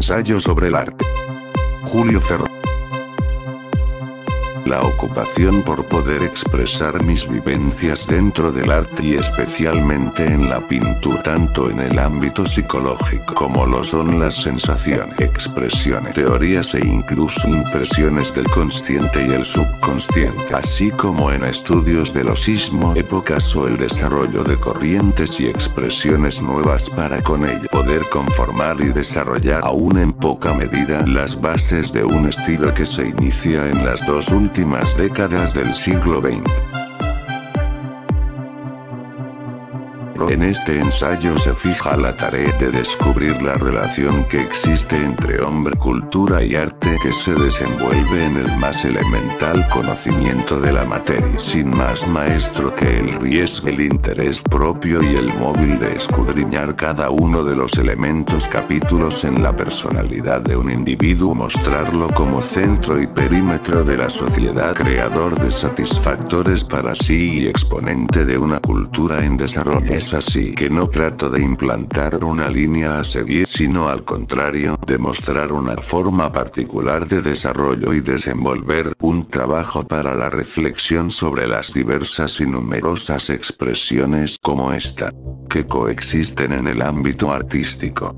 ensayo sobre el arte. Julio Ferro. La ocupación por poder expresar mis vivencias dentro del arte y especialmente en la pintura, tanto en el ámbito psicológico como lo son las sensaciones, expresiones, teorías e incluso impresiones del consciente y el subconsciente, así como en estudios de los sismos, épocas o el desarrollo de corrientes y expresiones nuevas para con ello poder conformar y desarrollar aún en poca medida las bases de un estilo que se inicia en las dos últimas décadas del siglo XX. En este ensayo se fija la tarea de descubrir la relación que existe entre hombre, cultura y arte que se desenvuelve en el más elemental conocimiento de la materia, sin más maestro que el riesgo, el interés propio y el móvil de escudriñar cada uno de los elementos capítulos en la personalidad de un individuo, mostrarlo como centro y perímetro de la sociedad, creador de satisfactores para sí y exponente de una cultura en desarrollo. Es así que no trato de implantar una línea a seguir, sino al contrario, de mostrar una forma particular de desarrollo y desenvolver un trabajo para la reflexión sobre las diversas y numerosas expresiones como esta, que coexisten en el ámbito artístico.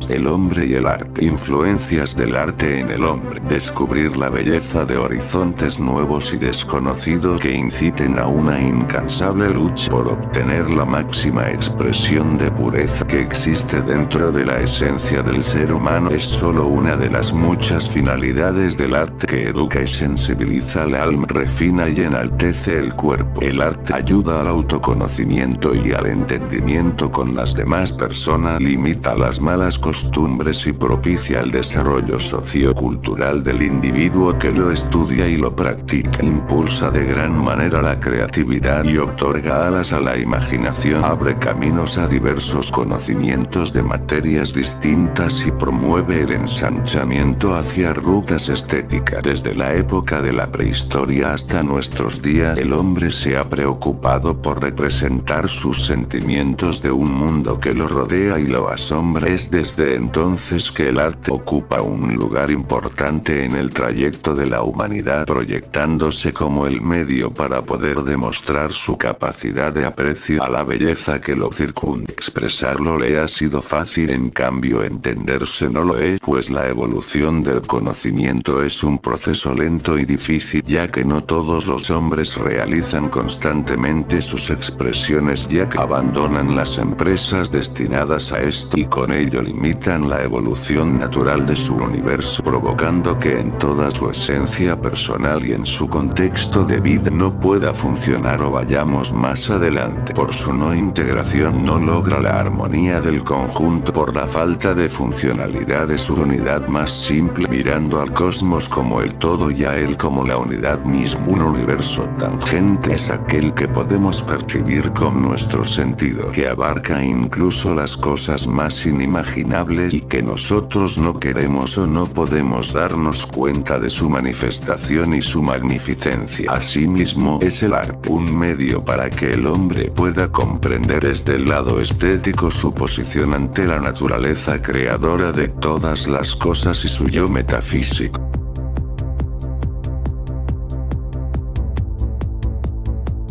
El hombre y el arte. Influencias del arte en el hombre. Descubrir la belleza de horizontes nuevos y desconocidos que inciten a una incansable lucha por obtener la máxima expresión de pureza que existe dentro de la esencia del ser humano es solo una de las muchas finalidades del arte que educa y sensibiliza al alma, refina y enaltece el cuerpo. El arte ayuda al autoconocimiento y al entendimiento con las demás personas, limita las malas costumbres y propicia el desarrollo sociocultural del individuo que lo estudia y lo practica. Impulsa de gran manera la creatividad y otorga alas a la imaginación. Abre caminos a diversos conocimientos de materias distintas y promueve el ensanchamiento hacia rutas estéticas. Desde la época de la prehistoria hasta nuestros días, el hombre se ha preocupado por representar sus sentimientos de un mundo que lo rodea y lo asombra. Es desde entonces que el arte ocupa un lugar importante en el trayecto de la humanidad, proyectándose como el medio para poder demostrar su capacidad de aprecio a la belleza que lo circunda. Expresarlo le ha sido fácil, en cambio entenderse no lo es, pues la evolución del conocimiento es un proceso lento y difícil, ya que no todos los hombres realizan constantemente sus expresiones, ya que abandonan las empresas destinadas a esto y con ello limitan la evolución natural de su universo, provocando que en toda su esencia personal y en su contexto de vida no pueda funcionar o vayamos más adelante. Por su no integración no logra la armonía del conjunto, por la falta de funcionalidad de su unidad más simple, mirando al cosmos como el todo y a él como la unidad misma. Un universo tangente es aquel que podemos percibir con nuestro sentido, que abarca incluso las cosas más inimaginables y que nosotros no queremos o no podemos darnos cuenta de su manifestación y su magnificencia. Asimismo, es el arte un medio para que el hombre pueda comprender desde el lado estético su posición ante la naturaleza creadora de todas las cosas y su yo metafísico.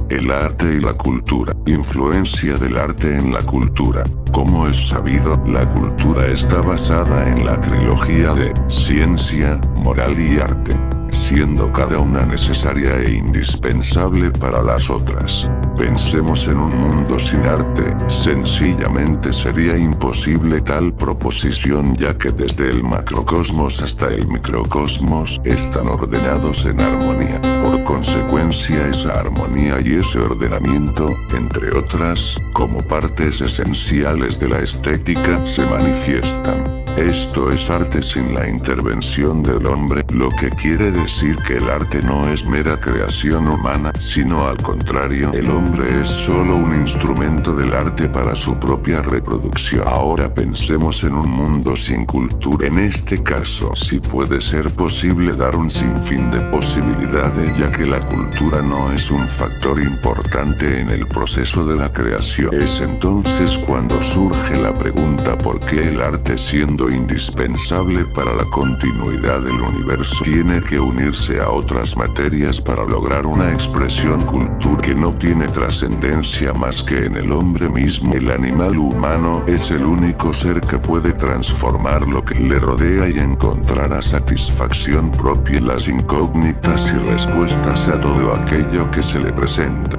El arte y la cultura. Influencia del arte en la cultura. Como es sabido, la cultura está basada en la trilogía de ciencia, moral y arte, siendo cada una necesaria e indispensable para las otras. Pensemos en un mundo sin arte, sencillamente sería imposible tal proposición, ya que desde el macrocosmos hasta el microcosmos están ordenados en armonía. Por consecuencia, esa armonía y ese ordenamiento, entre otras, como partes esenciales de la estética, se manifiestan Esto es arte sin la intervención del hombre, lo que quiere decir que el arte no es mera creación humana, sino al contrario, el hombre es solo un instrumento del arte para su propia reproducción. Ahora pensemos en un mundo sin cultura. En este caso, sí puede ser posible dar un sinfín de posibilidades, ya que la cultura no es un factor importante en el proceso de la creación. Es entonces cuando surge la pregunta por qué el arte, siendo indispensable para la continuidad del universo, tiene que unirse a otras materias para lograr una expresión cultural que no tiene trascendencia más que en el hombre mismo. El animal humano es el único ser que puede transformar lo que le rodea y encontrar a satisfacción propia en las incógnitas y respuestas a todo aquello que se le presenta.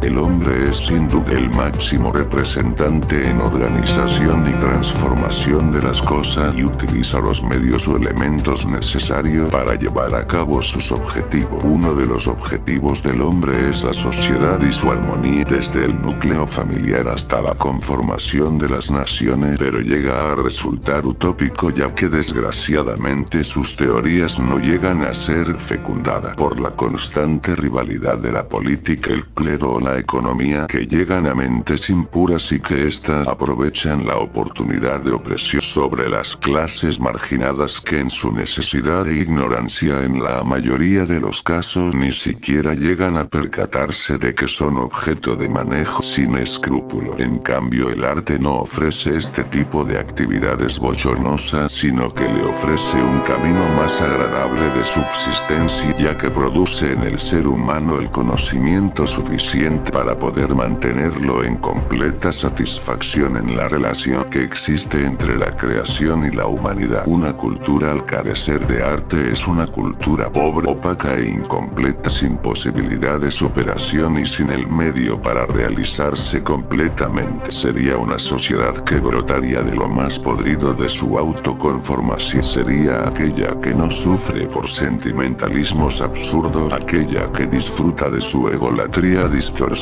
El hombre es sin duda el máximo representante en organización y transformación de las cosas y utiliza los medios o elementos necesarios para llevar a cabo sus objetivos. Uno de los objetivos del hombre es la sociedad y su armonía, desde el núcleo familiar hasta la conformación de las naciones, pero llega a resultar utópico, ya que desgraciadamente sus teorías no llegan a ser fecundadas por la constante rivalidad de la política, el clero o la economía, que llegan a mentes impuras y que éstas aprovechan la oportunidad de opresión sobre las clases marginadas, que en su necesidad e ignorancia en la mayoría de los casos ni siquiera llegan a percatarse de que son objeto de manejo sin escrúpulo. En cambio, el arte no ofrece este tipo de actividades bochornosas, sino que le ofrece un camino más agradable de subsistencia, ya que produce en el ser humano el conocimiento suficiente para poder mantenerlo en completa satisfacción en la relación que existe entre la creación y la humanidad. Una cultura al carecer de arte es una cultura pobre, opaca e incompleta, sin posibilidad de superación y sin el medio para realizarse completamente. Sería una sociedad que brotaría de lo más podrido de su autoconformación. Sería aquella que no sufre por sentimentalismos absurdos, aquella que disfruta de su egolatría distorsionada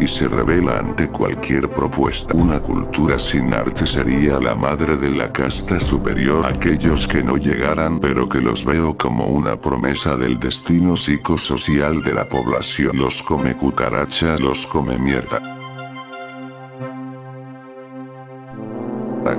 y se revela ante cualquier propuesta. Una cultura sin arte sería la madre de la casta superior, aquellos que no llegaran, pero que los veo como una promesa del destino psicosocial de la población. Los come cucaracha, los come mierda.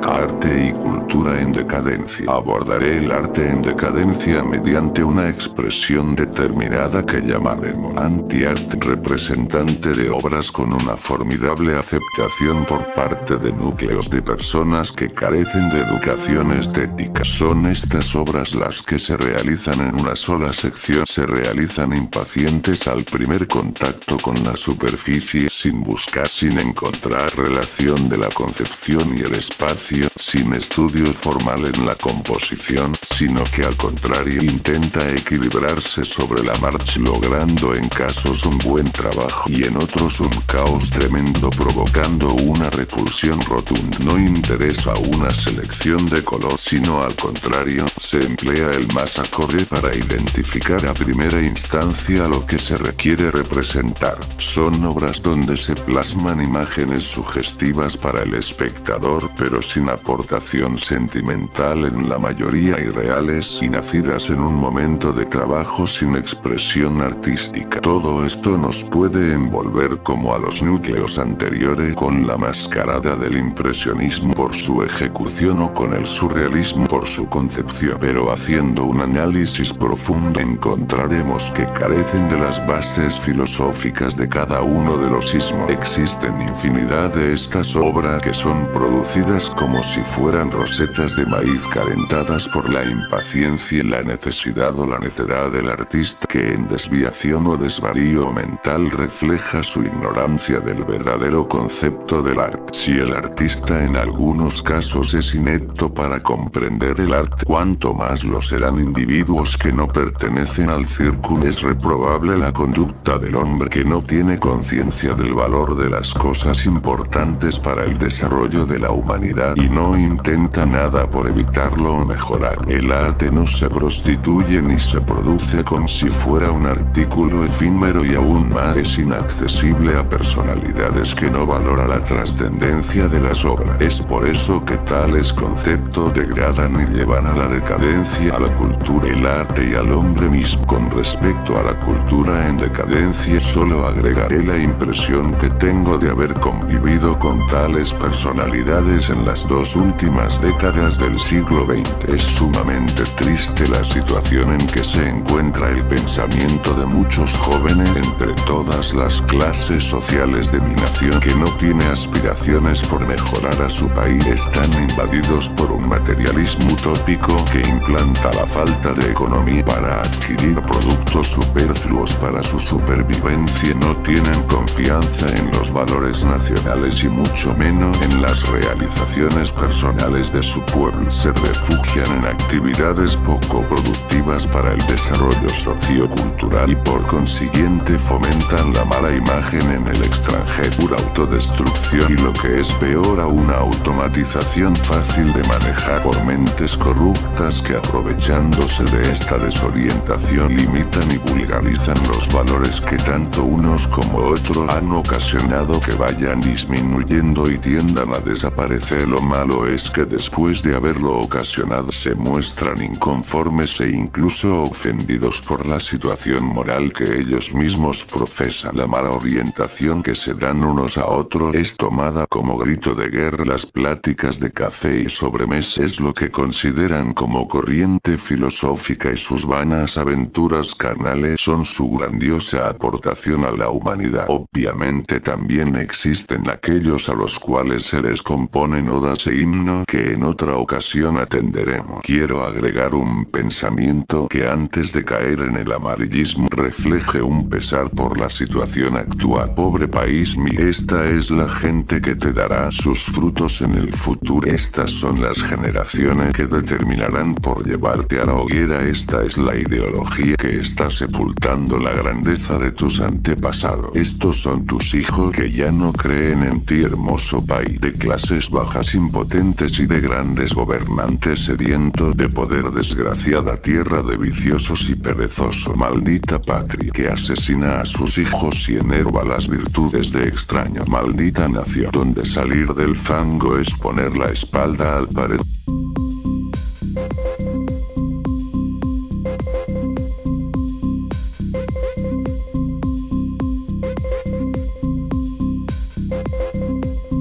Arte y cultura en decadencia. Abordaré el arte en decadencia mediante una expresión determinada que llamaremos anti-arte, representante de obras con una formidable aceptación por parte de núcleos de personas que carecen de educación estética. Son estas obras las que se realizan en una sola sección, se realizan impacientes al primer contacto con la superficie, sin buscar, sin encontrar relación de la concepción y el espacio, sin estudio formal en la composición, sino que al contrario intenta equilibrarse sobre la marcha, logrando en casos un buen trabajo y en otros un caos tremendo, provocando una repulsión rotunda. No interesa una selección de color, sino al contrario, se emplea el más acorde para identificar a primera instancia lo que se requiere representar. Son obras donde se plasman imágenes sugestivas para el espectador, pero sin aportación sentimental en la mayoría, irreales y nacidas en un momento de trabajo sin expresión artística. Todo esto nos puede envolver como a los núcleos anteriores con la mascarada del impresionismo por su ejecución o con el surrealismo por su concepción, pero haciendo un análisis profundo encontraremos que carecen de las bases filosóficas de cada uno de los ismos. Existen infinidad de estas obras que son producidas como si fueran rosetas de maíz calentadas por la impaciencia y la necesidad o la necedad del artista, que en desviación o desvarío mental refleja su ignorancia del verdadero concepto del arte. Si el artista en algunos casos es inepto para comprender el arte, cuanto más lo serán individuos que no pertenecen al círculo. Es reprobable la conducta del hombre que no tiene conciencia del valor de las cosas importantes para el desarrollo de la humanidad y no intenta nada por evitarlo o mejorar. El arte no se prostituye ni se produce como si fuera un artículo efímero, y aún más es inaccesible a personalidades que no valoran la trascendencia trascendencia de las obras. Es por eso que tales conceptos degradan y llevan a la decadencia a la cultura, el arte y al hombre mismo. Con respecto a la cultura en decadencia, solo agregaré la impresión que tengo de haber convivido con tales personalidades en las 2 últimas décadas del siglo XX. Es sumamente triste la situación en que se encuentra el pensamiento de muchos jóvenes entre todas las clases sociales de mi nación que no tiene aspiraciones por mejorar a su país. Están invadidos por un materialismo utópico que implanta la falta de economía para adquirir productos superfluos para su supervivencia. No tienen confianza en los valores nacionales y mucho menos en las realizaciones personales de su pueblo. Se refugian en actividades poco productivas para el desarrollo sociocultural y por consiguiente fomentan la mala imagen en el extranjero, pura autodestrucción y lo que es peor aún, una automatización fácil de manejar por mentes corruptas que aprovechándose de esta desorientación limitan y vulgarizan los valores que tanto unos como otros han ocasionado que vayan disminuyendo y tiendan a desaparecer. Lo malo es que después de haberlo ocasionado se muestran inconformes e incluso ofendidos por la situación moral que ellos mismos profesan. La mala orientación que se dan unos a otros es tomada como grito de guerra. Las pláticas de café y sobremesa es lo que consideran como corriente filosófica y sus vanas aventuras carnales son su grandiosa aportación a la humanidad. Obviamente también existen aquellos a los cuales se les componen odas e himnos que en otra ocasión atenderemos. Quiero agregar un pensamiento que antes de caer en el amarillismo refleje un pesar por la situación actual. Pobre país mío, esta es la gente que te dará sus frutos en el futuro. Estas son las generaciones que determinarán por llevarte a la hoguera. Esta es la ideología que está sepultando la grandeza de tus antepasados. Estos son tus hijos que ya no creen en ti, hermoso país, de clases bajas impotentes y de grandes gobernantes sedientos de poder. Desgraciada tierra de viciosos y perezosos, maldita patria que asesina a sus hijos y enerva las virtudes de extraños. Maldita nación donde salir del fango es poner la espalda al pared.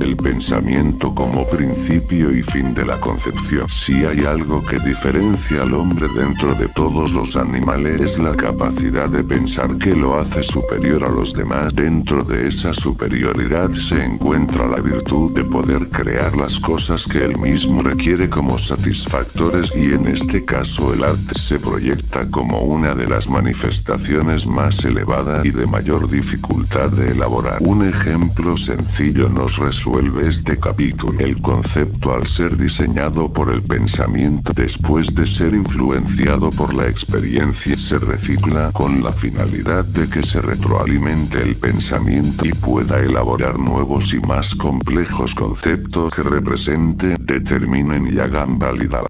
El pensamiento como principio y fin de la concepción. Si hay algo que diferencia al hombre dentro de todos los animales es la capacidad de pensar que lo hace superior a los demás. Dentro de esa superioridad se encuentra la virtud de poder crear las cosas que él mismo requiere como satisfactores y en este caso el arte se proyecta como una de las manifestaciones más elevadas y de mayor dificultad de elaborar. Un ejemplo sencillo nos resuelve este capítulo. El concepto al ser diseñado por el pensamiento después de ser influenciado por la experiencia se recicla con la finalidad de que se retroalimente el pensamiento y pueda elaborar nuevos y más complejos conceptos que representen, determinen y hagan válida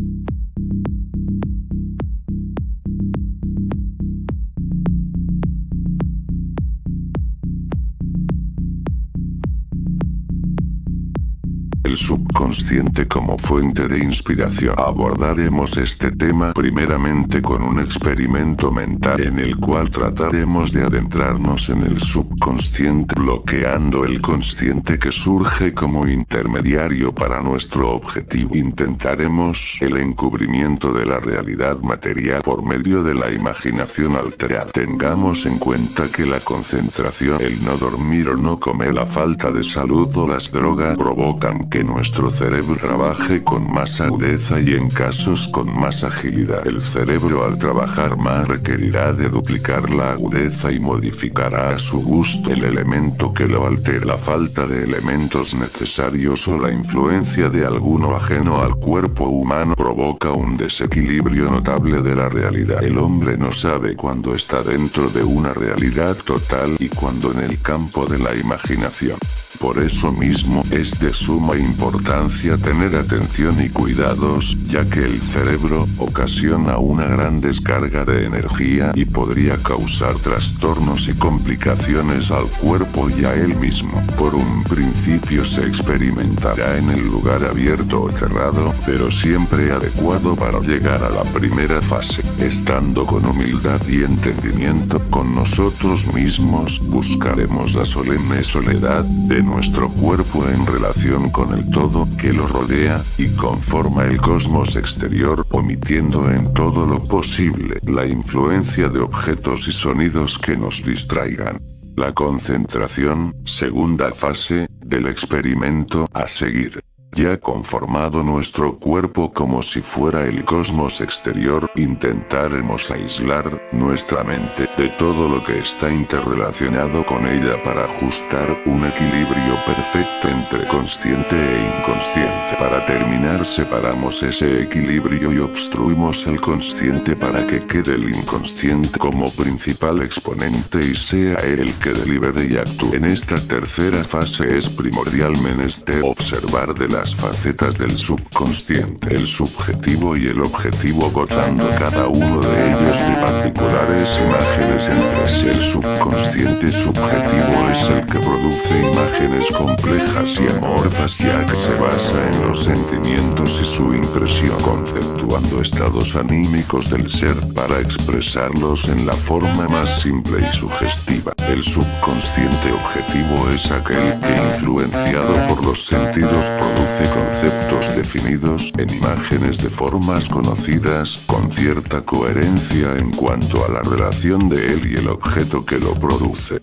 el subconsciente como fuente de inspiración. Abordaremos este tema primeramente con un experimento mental en el cual trataremos de adentrarnos en el subconsciente, bloqueando el consciente que surge como intermediario para nuestro objetivo. Intentaremos el encubrimiento de la realidad material por medio de la imaginación alterada. Tengamos en cuenta que la concentración, el no dormir o no comer, la falta de salud o las drogas provocan que nuestro cerebro trabaje con más agudeza y en casos con más agilidad. El cerebro al trabajar más requerirá de duplicar la agudeza y modificará a su gusto el elemento que lo altere. La falta de elementos necesarios o la influencia de alguno ajeno al cuerpo humano provoca un desequilibrio notable de la realidad. El hombre no sabe cuándo está dentro de una realidad total y cuándo en el campo de la imaginación. Por eso mismo es de suma importancia tener atención y cuidados, ya que el cerebro ocasiona una gran descarga de energía y podría causar trastornos y complicaciones al cuerpo y a él mismo. Por un principio se experimentará en el lugar abierto o cerrado, pero siempre adecuado para llegar a la primera fase. Estando con humildad y entendimiento con nosotros mismos, buscaremos la solemne soledad de nuestro cuerpo en relación con el todo que lo rodea y conforma el cosmos exterior, omitiendo en todo lo posible la influencia de objetos y sonidos que nos distraigan. La concentración, segunda fase del experimento a seguir. Ya conformado nuestro cuerpo como si fuera el cosmos exterior, intentaremos aislar nuestra mente de todo lo que está interrelacionado con ella para ajustar un equilibrio perfecto entre consciente e inconsciente. Para terminar, separamos ese equilibrio y obstruimos el consciente para que quede el inconsciente como principal exponente y sea él el que delibere y actúe. En esta tercera fase es primordial menester observar de las facetas del subconsciente, el subjetivo y el objetivo, gozando cada uno de ellos de particulares imágenes entre sí. El subconsciente subjetivo es el que produce imágenes complejas y amorfas, ya que se basa en los sentimientos y su impresión, conceptuando estados anímicos del ser para expresarlos en la forma más simple y sugestiva. El subconsciente objetivo es aquel que, influenciado por los sentidos, produce conceptos definidos en imágenes de formas conocidas, con cierta coherencia en cuanto a la relación de él y el objeto que lo produce.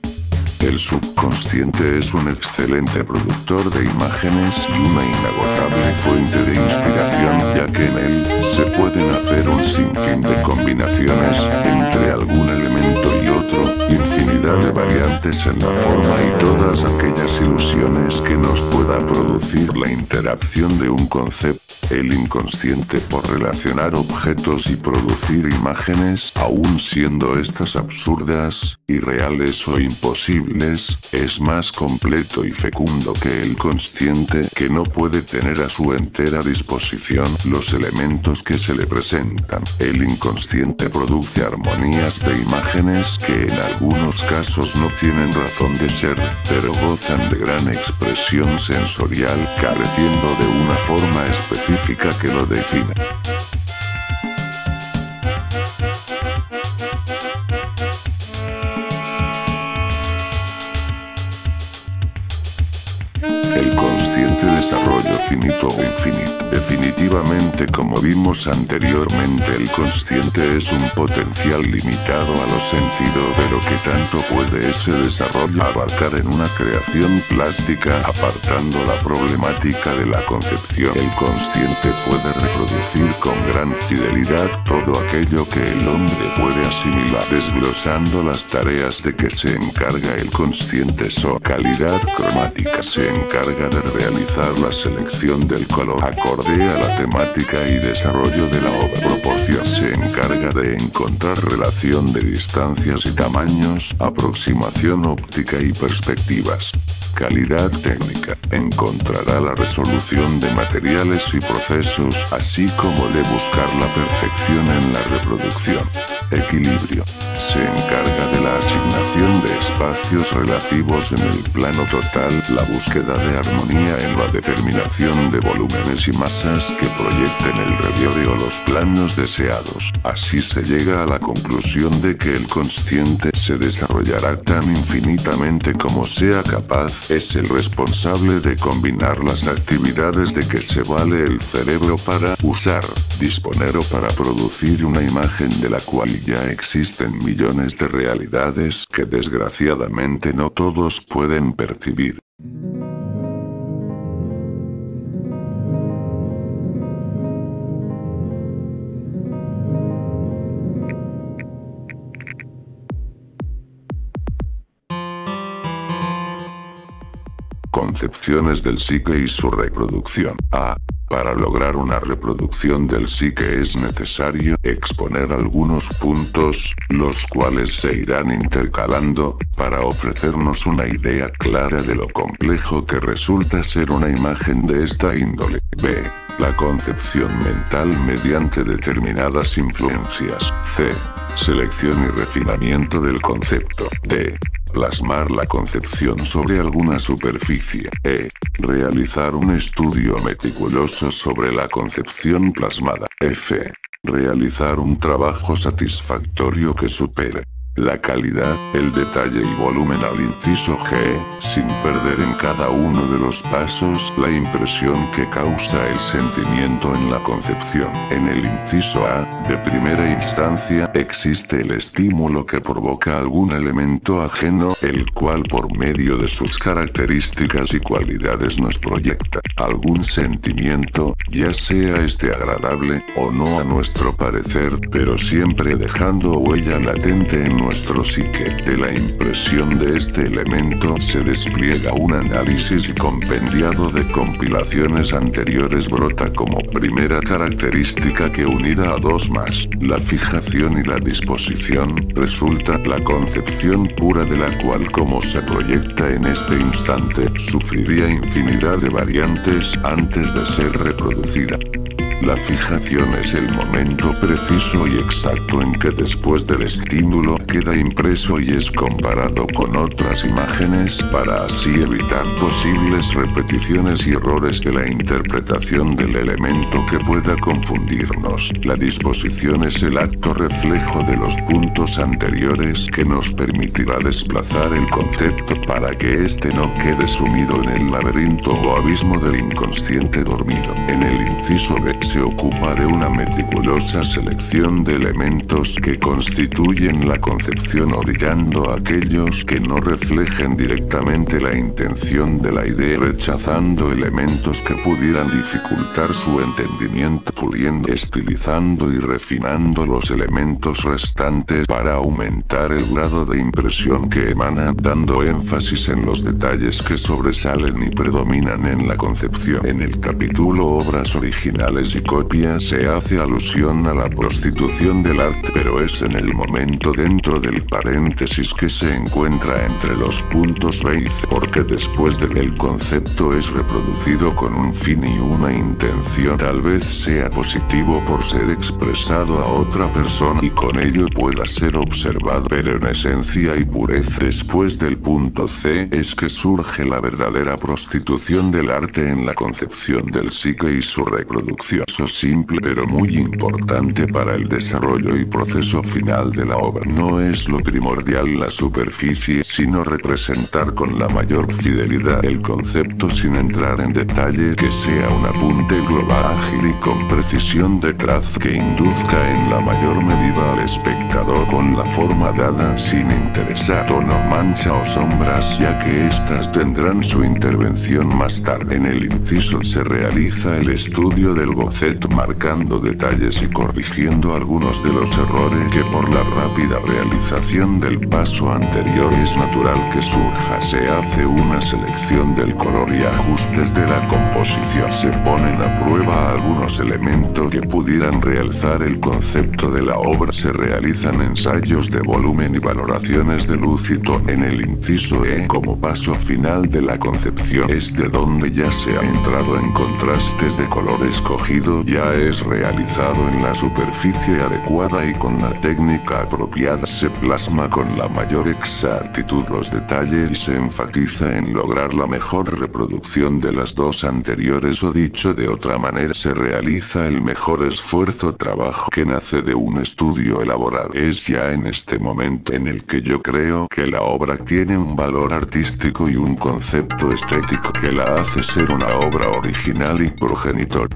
El subconsciente es un excelente productor de imágenes y una inagotable fuente de inspiración, ya que en él se pueden hacer un sinfín de combinaciones entre algún elemento y otro, infinidad de variantes en la forma y todas aquellas ilusiones que nos pueda producir la interacción de un concepto. El inconsciente, por relacionar objetos y producir imágenes, aun siendo estas absurdas, irreales o imposibles, es más completo y fecundo que el consciente, que no puede tener a su entera disposición los elementos que se le presentan. El inconsciente produce armonías de imágenes que en algunos casos no tienen razón de ser, pero gozan de gran expresión sensorial, careciendo de una forma específica que lo defina. El consciente desarrollo finito o infinito. Definitivamente, como vimos anteriormente, el consciente es un potencial limitado a los sentidos, pero que tanto puede ese desarrollo abarcar en una creación plástica, apartando la problemática de la concepción. El consciente puede reproducir con gran fidelidad todo aquello que el hombre puede asimilar, desglosando las tareas de que se encarga el consciente. Calidad cromática: se encarga de realizar la selección del color acorde a la temática y desarrollo de la obra. Proporción: se encarga de encontrar relación de distancias y tamaños, aproximación óptica y perspectivas. Calidad técnica: encontrará la resolución de materiales y procesos, así como de buscar la perfección en la reproducción. Equilibrio: se encarga de la asignación de espacios relativos en el plano total, la búsqueda de armonía en la determinación de volúmenes y masas que proyecten el relieve o los planos deseados. Así se llega a la conclusión de que el consciente se desarrollará tan infinitamente como sea capaz. Es el responsable de combinar las actividades de que se vale el cerebro para usar, disponer o para producir una imagen de la cual ya existen millones de realidades que desgraciadamente no todos pueden percibir. Concepciones del psique y su reproducción. A. Para lograr una reproducción del psique es necesario exponer algunos puntos, los cuales se irán intercalando, para ofrecernos una idea clara de lo complejo que resulta ser una imagen de esta índole. B. La concepción mental mediante determinadas influencias. C. Selección y refinamiento del concepto. D. Plasmar la concepción sobre alguna superficie. E. Realizar un estudio meticuloso sobre la concepción plasmada. F. Realizar un trabajo satisfactorio que supere la calidad, el detalle y volumen al inciso G, sin perder en cada uno de los pasos la impresión que causa el sentimiento en la concepción. En el inciso A, de primera instancia, existe el estímulo que provoca algún elemento ajeno, el cual por medio de sus características y cualidades nos proyecta algún sentimiento, ya sea este agradable o no a nuestro parecer, pero siempre dejando huella latente en nuestro psique. De la impresión de este elemento se despliega un análisis compendiado de compilaciones anteriores. Brota como primera característica que, unida a dos más, la fijación y la disposición, resulta la concepción pura, de la cual, como se proyecta en este instante, sufriría infinidad de variantes antes de ser reproducida. La fijación es el momento preciso y exacto en que después del estímulo queda impreso y es comparado con otras imágenes, para así evitar posibles repeticiones y errores de la interpretación del elemento que pueda confundirnos. La disposición es el acto reflejo de los puntos anteriores que nos permitirá desplazar el concepto para que éste no quede sumido en el laberinto o abismo del inconsciente dormido. En el inciso B se ocupa de una meticulosa selección de elementos que constituyen la concepción, orillando a aquellos que no reflejen directamente la intención de la idea, rechazando elementos que pudieran dificultar su entendimiento, puliendo, estilizando y refinando los elementos restantes para aumentar el grado de impresión que emana, dando énfasis en los detalles que sobresalen y predominan en la concepción. En el capítulo Obras originales y copias se hace alusión a la prostitución del arte, pero es en el momento dentro del paréntesis que se encuentra entre los puntos B y C, porque después de que el concepto es reproducido con un fin y una intención, tal vez sea positivo por ser expresado a otra persona y con ello pueda ser observado, pero en esencia y pureza después del punto C es que surge la verdadera prostitución del arte en la concepción del psique y su reproducción. Eso simple pero muy importante para el desarrollo y proceso final de la obra. No es lo primordial la superficie, sino representar con la mayor fidelidad el concepto sin entrar en detalle, que sea un apunte global ágil y con precisión de trazo que induzca en la mayor medida al espectador con la forma dada, sin interesar tono, mancha o sombras, ya que éstas tendrán su intervención más tarde. En el inciso se realiza el estudio del boceto, marcando detalles y corrigiendo algunos de los errores que por la rápida realización del paso anterior es natural que surja. Se hace una selección del color y ajustes de la composición. Se ponen a prueba algunos elementos que pudieran realzar el concepto de la obra. Se realizan ensayos de volumen y valoraciones de luz y tono. En el inciso E, como paso final de la concepción, es de donde ya se ha entrado en contrastes de color escogido, ya es realizado en la superficie adecuada y con la técnica apropiada. Se plasma con la mayor exactitud los detalles y se enfatiza en lograr la mejor reproducción de las dos anteriores, o dicho de otra manera, se realiza el mejor esfuerzo, trabajo que nace de un estudio elaborado. Es ya en este momento en el que yo creo que la obra tiene un valor artístico y un concepto estético que la hace ser una obra original y progenitor.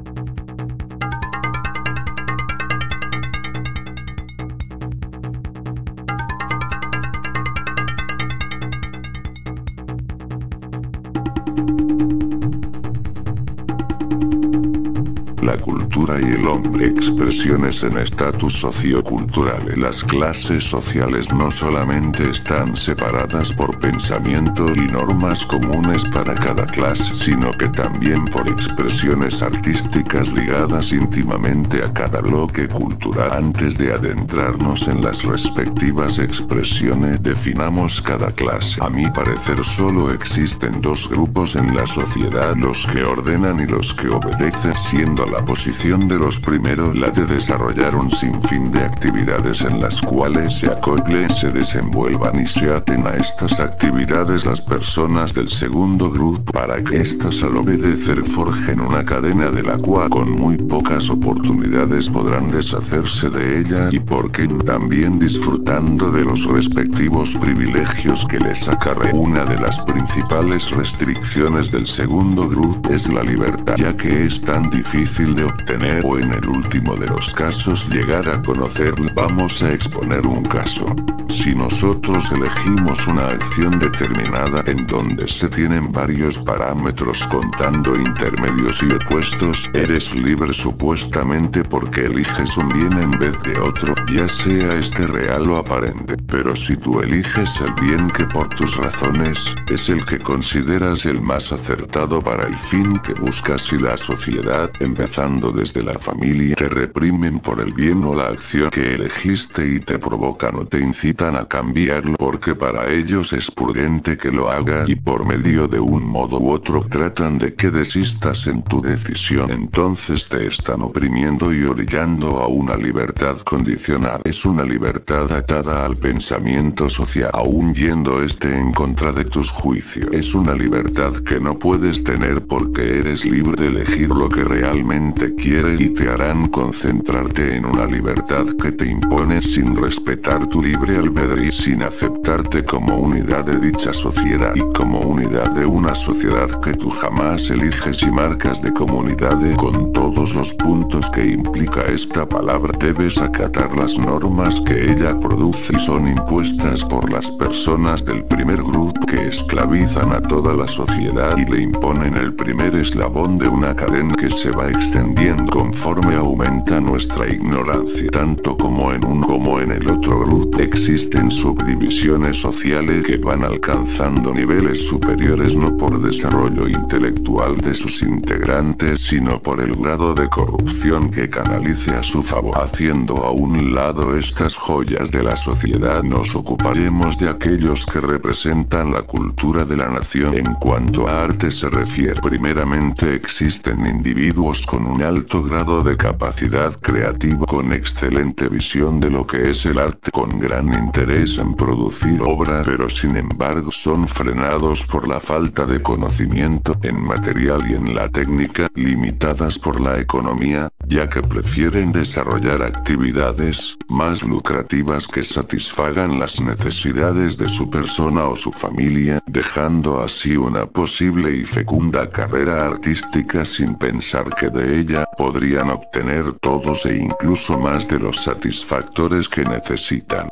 La cultura y el hombre, expresiones en estatus sociocultural. Las clases sociales no solamente están separadas por pensamiento y normas comunes para cada clase, sino que también por expresiones artísticas ligadas íntimamente a cada bloque cultural. Antes de adentrarnos en las respectivas expresiones, definamos cada clase. A mi parecer solo existen dos grupos en la sociedad: los que ordenan y los que obedecen, siendo la posición de los primeros la de desarrollar un sinfín de actividades en las cuales se acoplen, se desenvuelvan y se aten a estas actividades las personas del segundo grupo, para que éstas al obedecer forjen una cadena de la cual con muy pocas oportunidades podrán deshacerse de ella, y porque también disfrutando de los respectivos privilegios que les acarrea. Una de las principales restricciones del segundo grupo es la libertad, ya que es tan difícil de obtener o en el último de los casos llegar a conocerla. Vamos a exponer un caso. Si nosotros elegimos una acción determinada en donde se tienen varios parámetros contando intermedios y opuestos, eres libre supuestamente porque eliges un bien en vez de otro, ya sea este real o aparente. Pero si tú eliges el bien que por tus razones es el que consideras el más acertado para el fin que buscas, y la sociedad, empezando desde la familia, te reprimen por el bien o la acción que elegiste y te provocan o te incitan a cambiarlo porque para ellos es prudente que lo hagas, y por medio de un modo u otro tratan de que desistas en tu decisión. Entonces te están oprimiendo y orillando a una libertad condicional. Es una libertad atada al pensamiento social, aun yendo en contra de tus juicios. Es una libertad que no puedes tener porque eres libre de elegir lo que realmente quieres, y te harán concentrarte en una libertad que te impone sin respetar tu libre albedrío, sin aceptarte como unidad de dicha sociedad y como unidad de una sociedad que tú jamás eliges y marcas de comunidad con todos los puntos que implica esta palabra. Debes acatar las normas que ella produce y son impuestas por las personas del primer grupo, que esclavizan a toda la sociedad y le imponen el primer eslabón de una cadena que se va extendiendo conforme aumenta nuestra ignorancia. Tanto como en uno como en el otro grupo existen subdivisiones sociales que van alcanzando niveles superiores no por desarrollo intelectual de sus integrantes, sino por el grado de corrupción que canalice a su favor. Haciendo a un lado estas joyas de la sociedad, nos ocuparemos de aquellos que representan la cultura de la nación. En cuanto a arte se refiere, primeramente existen individuos con un alto grado de capacidad creativa, con excelente visión de lo que es el arte, con gran interés en producir obra, pero sin embargo son frenados por la falta de conocimiento en material y en la técnica, limitadas por la economía, ya que prefieren desarrollar actividades más lucrativas que satisfagan las necesidades de su persona o su familia, dejando así una posible y fecunda carrera artística sin pensar que de ella podrían obtener todos e incluso más de los satisfactores que necesitan.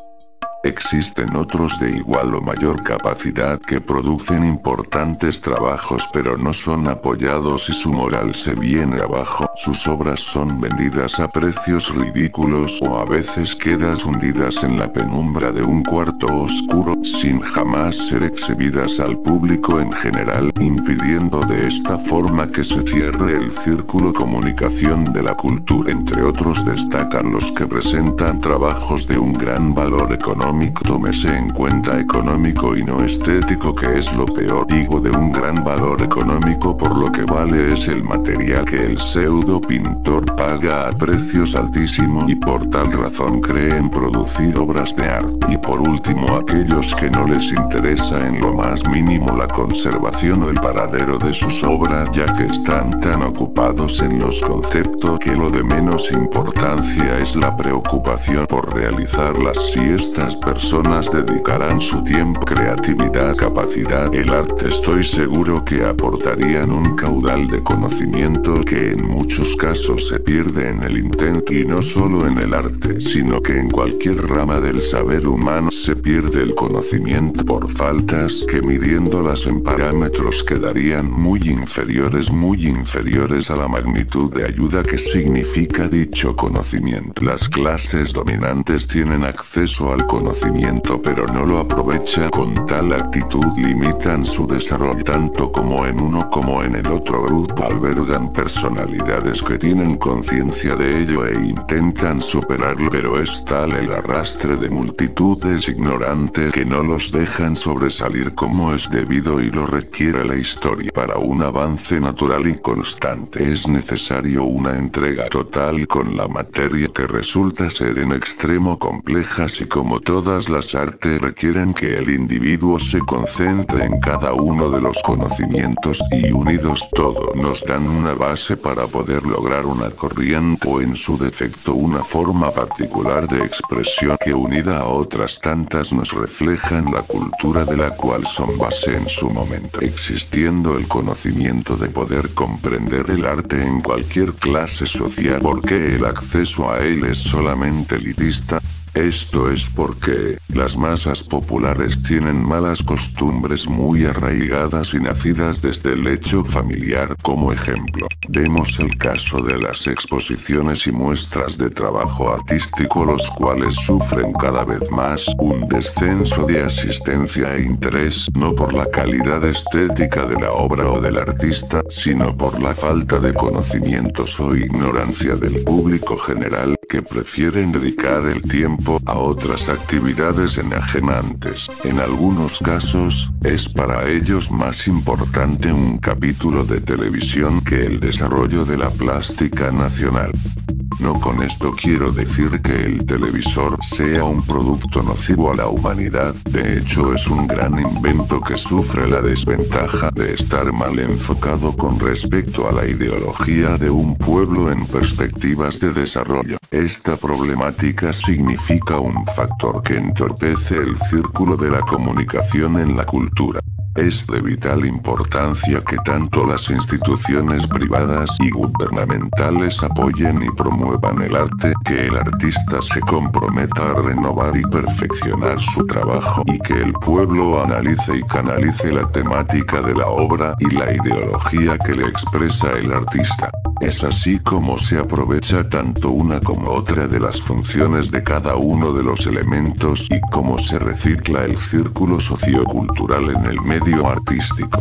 Existen otros de igual o mayor capacidad que producen importantes trabajos pero no son apoyados y su moral se viene abajo. Sus obras son vendidas a precios ridículos o a veces quedan hundidas en la penumbra de un cuarto oscuro, sin jamás ser exhibidas al público en general, impidiendo de esta forma que se cierre el círculo comunicación de la cultura. Entre otros destacan los que presentan trabajos de un gran valor económico. Tómese en cuenta económico y no estético, que es lo peor. Digo de un gran valor económico por lo que vale es el material que el pseudo pintor paga a precios altísimos y por tal razón creen producir obras de arte. Y por último aquellos que no les interesa en lo más mínimo la conservación o el paradero de sus obras, ya que están tan ocupados en los conceptos que lo de menos importancia es la preocupación por realizarlas. Si estas personas dedicarán su tiempo, creatividad, capacidad, el arte, estoy seguro que aportarían un caudal de conocimiento que en muchos casos se pierde en el intento, y no solo en el arte, sino que en cualquier rama del saber humano se pierde el conocimiento por faltas que midiéndolas en parámetros quedarían muy inferiores a la magnitud de ayuda que significa dicho conocimiento. Las clases dominantes tienen acceso al conocimiento pero no lo aprovechan. Con tal actitud limitan su desarrollo. Tanto como en uno como en el otro grupo albergan personalidades que tienen conciencia de ello e intentan superarlo, pero es tal el arrastre de multitudes ignorantes que no los dejan sobresalir como es debido y lo requiere la historia. Para un avance natural y constante es necesario una entrega total con la materia que resulta ser en extremo compleja, así como todas las artes requieren que el individuo se concentre en cada uno de los conocimientos y unidos todos nos dan una base para poder lograr una corriente o en su defecto una forma particular de expresión que unida a otras tantas nos reflejan la cultura de la cual son base en su momento. Existiendo el conocimiento de poder comprender el arte en cualquier clase social, porque el acceso a él es solamente elitista. Esto es porque las masas populares tienen malas costumbres muy arraigadas y nacidas desde el hecho familiar. Como ejemplo, demos el caso de las exposiciones y muestras de trabajo artístico, los cuales sufren cada vez más un descenso de asistencia e interés, no por la calidad estética de la obra o del artista, sino por la falta de conocimientos o ignorancia del público general, que prefieren dedicar el tiempo a otras actividades enajenantes. En algunos casos, es para ellos más importante un capítulo de televisión que el desarrollo de la plástica nacional. No con esto quiero decir que el televisor sea un producto nocivo a la humanidad, de hecho es un gran invento que sufre la desventaja de estar mal enfocado con respecto a la ideología de un pueblo en perspectivas de desarrollo. Esta problemática significa un factor que entorpece el círculo de la comunicación en la cultura. Es de vital importancia que tanto las instituciones privadas y gubernamentales apoyen y promuevan el arte, que el artista se comprometa a renovar y perfeccionar su trabajo y que el pueblo analice y canalice la temática de la obra y la ideología que le expresa el artista. Es así como se aprovecha tanto una como otra de las funciones de cada uno de los elementos y cómo se recicla el círculo sociocultural en el medio artístico.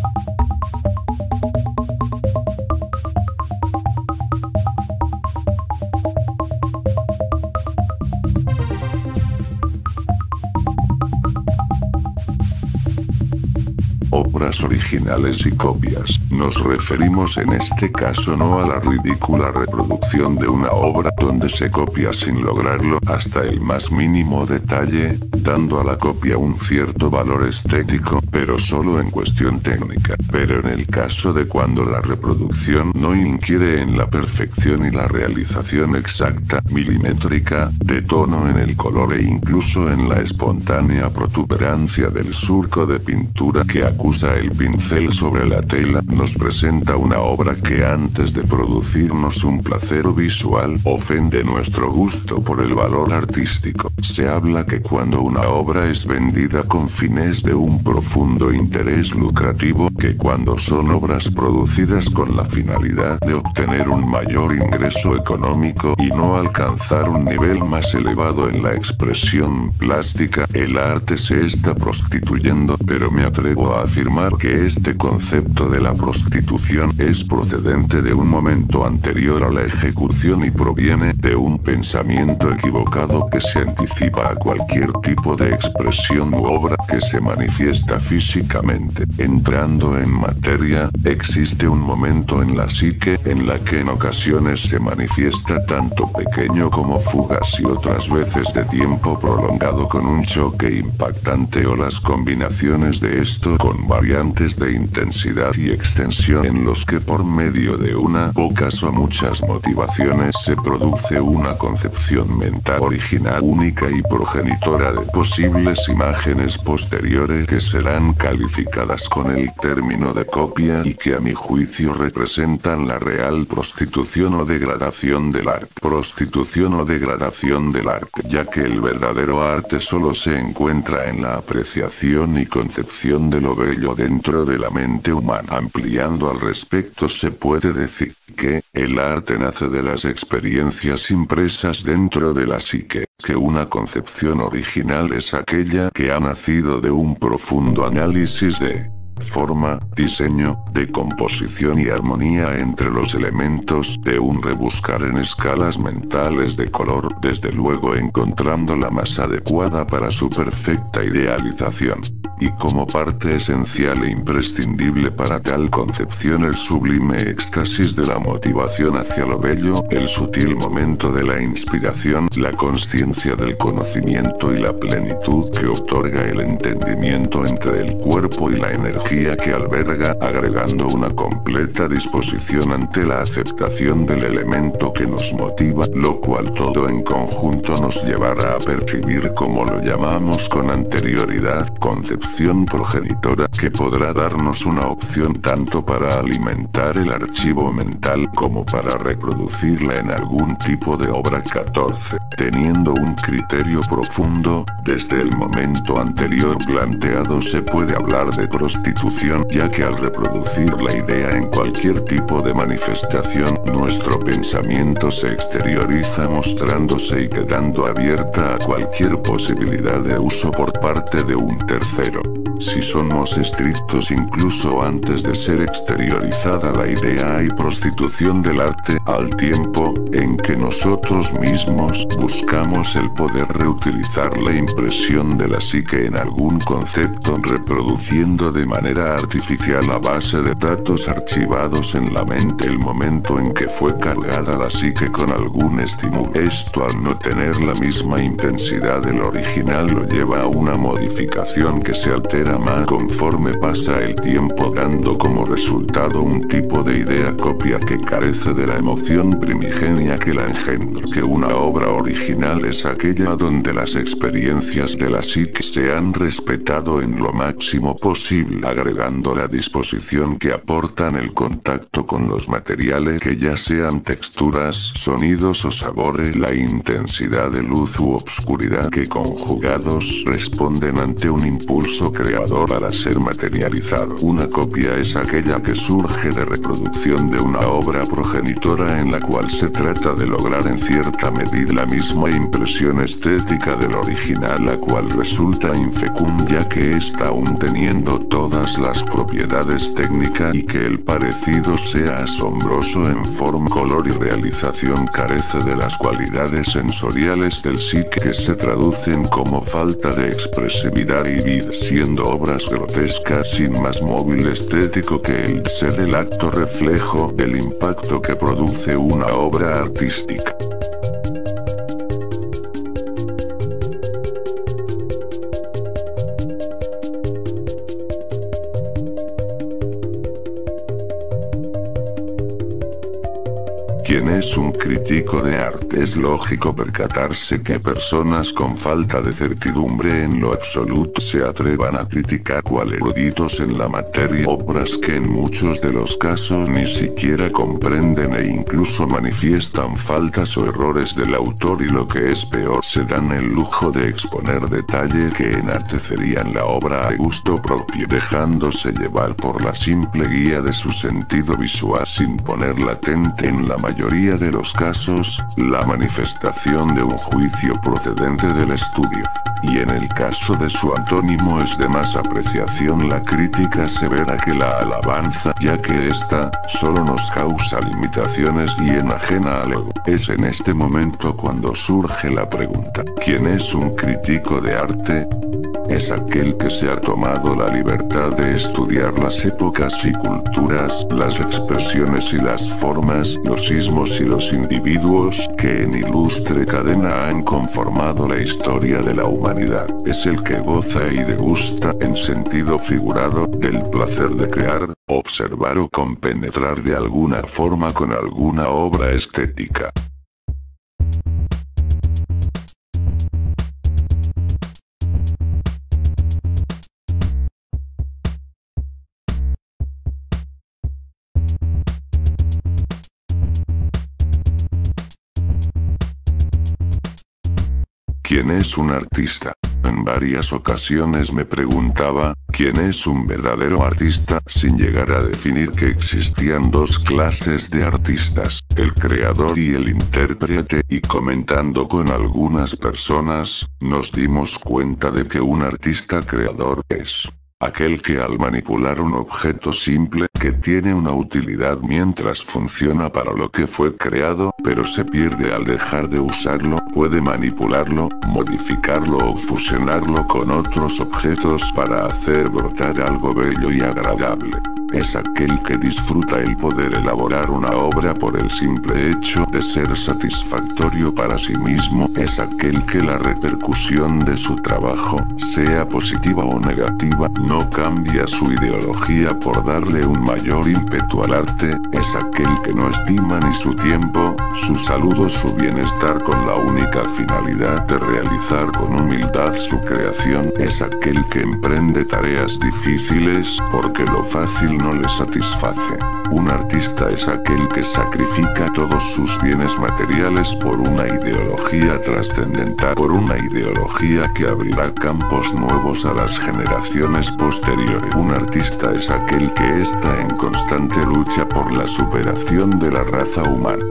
Obras originales y copias. Nos referimos en este caso no a la ridícula reproducción de una obra donde se copia sin lograrlo hasta el más mínimo detalle, dando a la copia un cierto valor estético, pero solo en cuestión técnica. Pero en el caso de cuando la reproducción no inquiere en la perfección y la realización exacta, milimétrica, de tono en el color e incluso en la espontánea protuberancia del surco de pintura que acusa el pincel sobre la tela, nos presenta una obra que antes de producirnos un placer visual, ofende nuestro gusto por el valor artístico. Se habla que cuando una obra es vendida con fines de un profundo interés lucrativo, que cuando son obras producidas con la finalidad de obtener un mayor ingreso económico y no alcanzar un nivel más elevado en la expresión plástica, el arte se está prostituyendo, pero me atrevo a afirmar que este concepto de la prostitución es procedente de un momento anterior a la ejecución y proviene de un pensamiento equivocado que se anticipa a cualquier tipo de expresión u obra que se manifiesta físicamente. Entrando en materia, existe un momento en la psique en la que en ocasiones se manifiesta tanto pequeño como fugaz y otras veces de tiempo prolongado con un choque impactante o las combinaciones de esto con con variantes de intensidad y extensión en los que por medio de una, pocas o muchas motivaciones se produce una concepción mental original única y progenitora de posibles imágenes posteriores que serán calificadas con el término de copia y que a mi juicio representan la real prostitución o degradación del arte. Prostitución o degradación del arte, ya que el verdadero arte solo se encuentra en la apreciación y concepción de lo bello dentro de la mente humana. Ampliando al respecto, se puede decir que el arte nace de las experiencias impresas dentro de la psique, que una concepción original es aquella que ha nacido de un profundo análisis de forma, diseño, de composición y armonía entre los elementos, de un rebuscar en escalas mentales de color, desde luego encontrando la más adecuada para su perfecta idealización. Y como parte esencial e imprescindible para tal concepción el sublime éxtasis de la motivación hacia lo bello, el sutil momento de la inspiración, la consciencia del conocimiento y la plenitud que otorga el entendimiento entre el cuerpo y la energía que alberga, agregando una completa disposición ante la aceptación del elemento que nos motiva, lo cual todo en conjunto nos llevará a percibir, como lo llamamos con anterioridad, concepción progenitora, que podrá darnos una opción tanto para alimentar el archivo mental como para reproducirla en algún tipo de obra. 14. Teniendo un criterio profundo, desde el momento anterior planteado se puede hablar de prostitución, ya que al reproducir la idea en cualquier tipo de manifestación, nuestro pensamiento se exterioriza mostrándose y quedando abierta a cualquier posibilidad de uso por parte de un tercero. Si somos estrictos, incluso antes de ser exteriorizada la idea hay prostitución del arte, al tiempo en que nosotros mismos buscamos el poder reutilizar la impresión de la psique en algún concepto, reproduciendo de manera artificial a base de datos archivados en la mente el momento en que fue cargada la psique con algún estímulo. Esto, al no tener la misma intensidad del original, lo lleva a una modificación que se altera más conforme pasa el tiempo, dando como resultado un tipo de idea copia que carece de la emoción primigenia que la engendra. Que una obra original es aquella donde las experiencias de la psique se han respetado en lo máximo posible, agregando la disposición que aportan el contacto con los materiales, que ya sean texturas, sonidos o sabores, la intensidad de luz u obscuridad que conjugados responden ante un impulso creador para ser materializado. Una copia es aquella que surge de reproducción de una obra progenitora en la cual se trata de lograr en cierta medida la misma impresión estética del original, la cual resulta infecunda ya que está aún teniendo todas las propiedades técnicas, y que el parecido sea asombroso en forma, color y realización carece de las cualidades sensoriales del psique que se traducen como falta de expresividad y vida, siendo obras grotescas sin más móvil estético que el ser el acto reflejo del impacto que produce una obra artística. Quien es un crítico de arte, es lógico percatarse que personas con falta de certidumbre en lo absoluto se atrevan a criticar cual eruditos en la materia obras que en muchos de los casos ni siquiera comprenden e incluso manifiestan faltas o errores del autor, y lo que es peor, se dan el lujo de exponer detalles que enaltecerían la obra a gusto propio, dejándose llevar por la simple guía de su sentido visual sin poner latente en la mayoría de los casos, la manifestación de un juicio procedente del estudio. Y en el caso de su antónimo es de más apreciación la crítica severa que la alabanza, ya que ésta solo nos causa limitaciones y enajena al ego. Es en este momento cuando surge la pregunta: ¿quién es un crítico de arte? es aquel que se ha tomado la libertad de estudiar las épocas y culturas, las expresiones y las formas, los ismos y los individuos, que en ilustre cadena han conformado la historia de la humanidad. Es el que goza y degusta, en sentido figurado, del placer de crear, observar o compenetrar de alguna forma con alguna obra estética. ¿Quién es un artista? En varias ocasiones me preguntaba, ¿quién es un verdadero artista? Sin llegar a definir que existían dos clases de artistas, el creador y el intérprete, y comentando con algunas personas, nos dimos cuenta de que un artista creador es aquel que al manipular un objeto simple, que tiene una utilidad mientras funciona para lo que fue creado, pero se pierde al dejar de usarlo, puede manipularlo, modificarlo o fusionarlo con otros objetos para hacer brotar algo bello y agradable. Es aquel que disfruta el poder elaborar una obra por el simple hecho de ser satisfactorio para sí mismo. Es aquel que la repercusión de su trabajo, sea positiva o negativa, no cambia su ideología por darle un mayor ímpetu al arte. Es aquel que no estima ni su tiempo, su salud o su bienestar con la única finalidad de realizar con humildad su creación. Es aquel que emprende tareas difíciles, porque lo fácil no le satisface. Un artista es aquel que sacrifica todos sus bienes materiales por una ideología trascendental, por una ideología que abrirá campos nuevos a las generaciones posteriores. Un artista es aquel que está en constante lucha por la superación de la raza humana.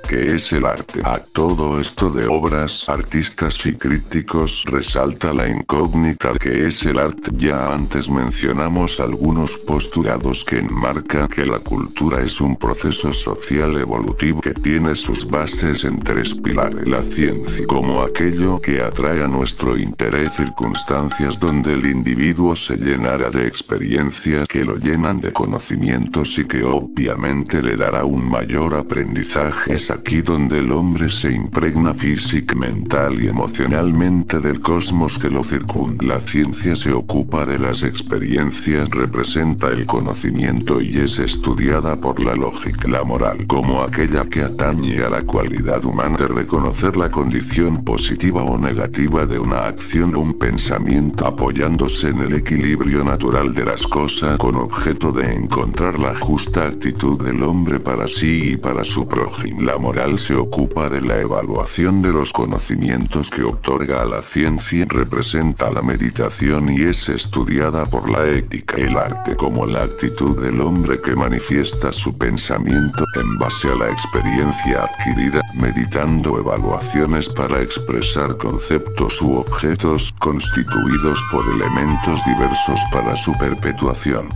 ¿Qué es el arte? A todo esto de obras, artistas y críticos resalta la incógnita que es el arte. Ya antes mencionamos algunos postulados que enmarcan que la cultura es un proceso social evolutivo que tiene sus bases en tres pilares. La ciencia, como aquello que atrae a nuestro interés, circunstancias donde el individuo se llenará de experiencias que lo llenan de conocimientos y que obviamente le dará un mayor aprendizaje. Es aquí donde el hombre se impregna física, mental y emocionalmente del cosmos que lo circunda. La ciencia se ocupa de las experiencias, representa el conocimiento y es estudiada por la lógica. La moral, como aquella que atañe a la cualidad humana de reconocer la condición positiva o negativa de una acción o un pensamiento, apoyándose en el equilibrio natural de las cosas con objeto de encontrar la justa actitud del hombre para sí y para su prójimo. La moral se ocupa de la evaluación de los conocimientos que otorga a la ciencia, representa la meditación y es estudiada por la ética. El arte, como la actitud del hombre que manifiesta su pensamiento en base a la experiencia adquirida, meditando evaluaciones para expresar conceptos u objetos, constituidos por elementos diversos para su perpetuación.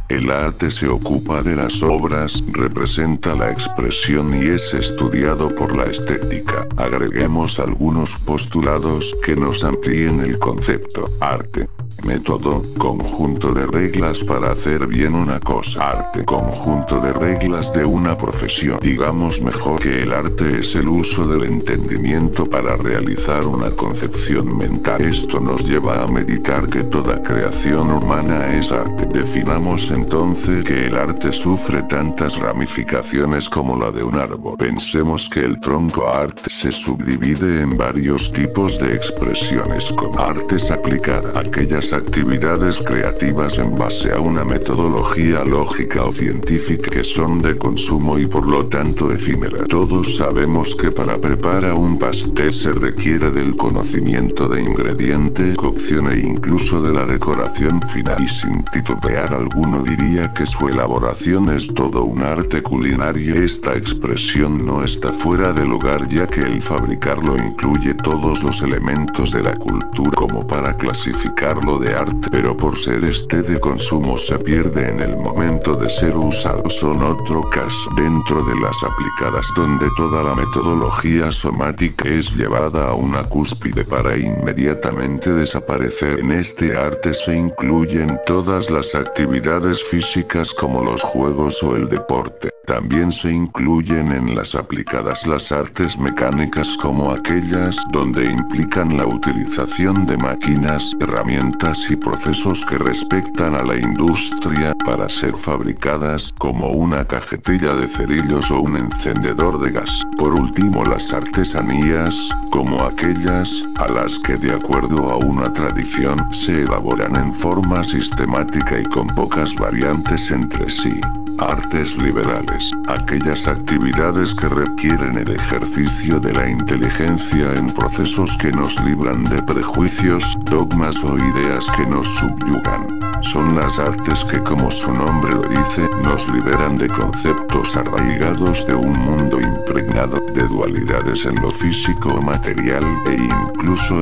El arte se ocupa de las obras, representa la expresión y es estudiado por la estética. Agreguemos algunos postulados que nos amplíen el concepto. Arte. Método, conjunto de reglas para hacer bien una cosa. Arte, conjunto de reglas de una profesión. Digamos mejor que el arte es el uso del entendimiento para realizar una concepción mental. Esto nos lleva a meditar que toda creación humana es arte. Definamos entonces que el arte sufre tantas ramificaciones como la de un árbol. Pensemos que el tronco arte se subdivide en varios tipos de expresiones como artes aplicadas, aquellas las actividades creativas en base a una metodología lógica o científica que son de consumo y por lo tanto efímera. Todos sabemos que para preparar un pastel se requiere del conocimiento de ingrediente, cocción e incluso de la decoración final, y sin titubear alguno diría que su elaboración es todo un arte culinario. Esta expresión no está fuera de lugar, ya que el fabricarlo incluye todos los elementos de la cultura como para clasificarlo de arte, pero por ser este de consumo se pierde en el momento de ser usado. Son otro caso dentro de las aplicadas, donde toda la metodología somática es llevada a una cúspide para inmediatamente desaparecer. En este arte se incluyen todas las actividades físicas como los juegos o el deporte. También se incluyen en las aplicadas las artes mecánicas, como aquellas donde implican la utilización de máquinas, herramientas y procesos que respetan a la industria para ser fabricadas, como una cajetilla de cerillos o un encendedor de gas. Por último, las artesanías, como aquellas a las que de acuerdo a una tradición se elaboran en forma sistemática y con pocas variantes entre sí. Artes liberales, aquellas actividades que requieren el ejercicio de la inteligencia en procesos que nos libran de prejuicios, dogmas o ideas que nos subyugan. Son las artes que, como su nombre lo dice, nos liberan de conceptos arraigados de un mundo impregnado de dualidades en lo físico o material, e incluso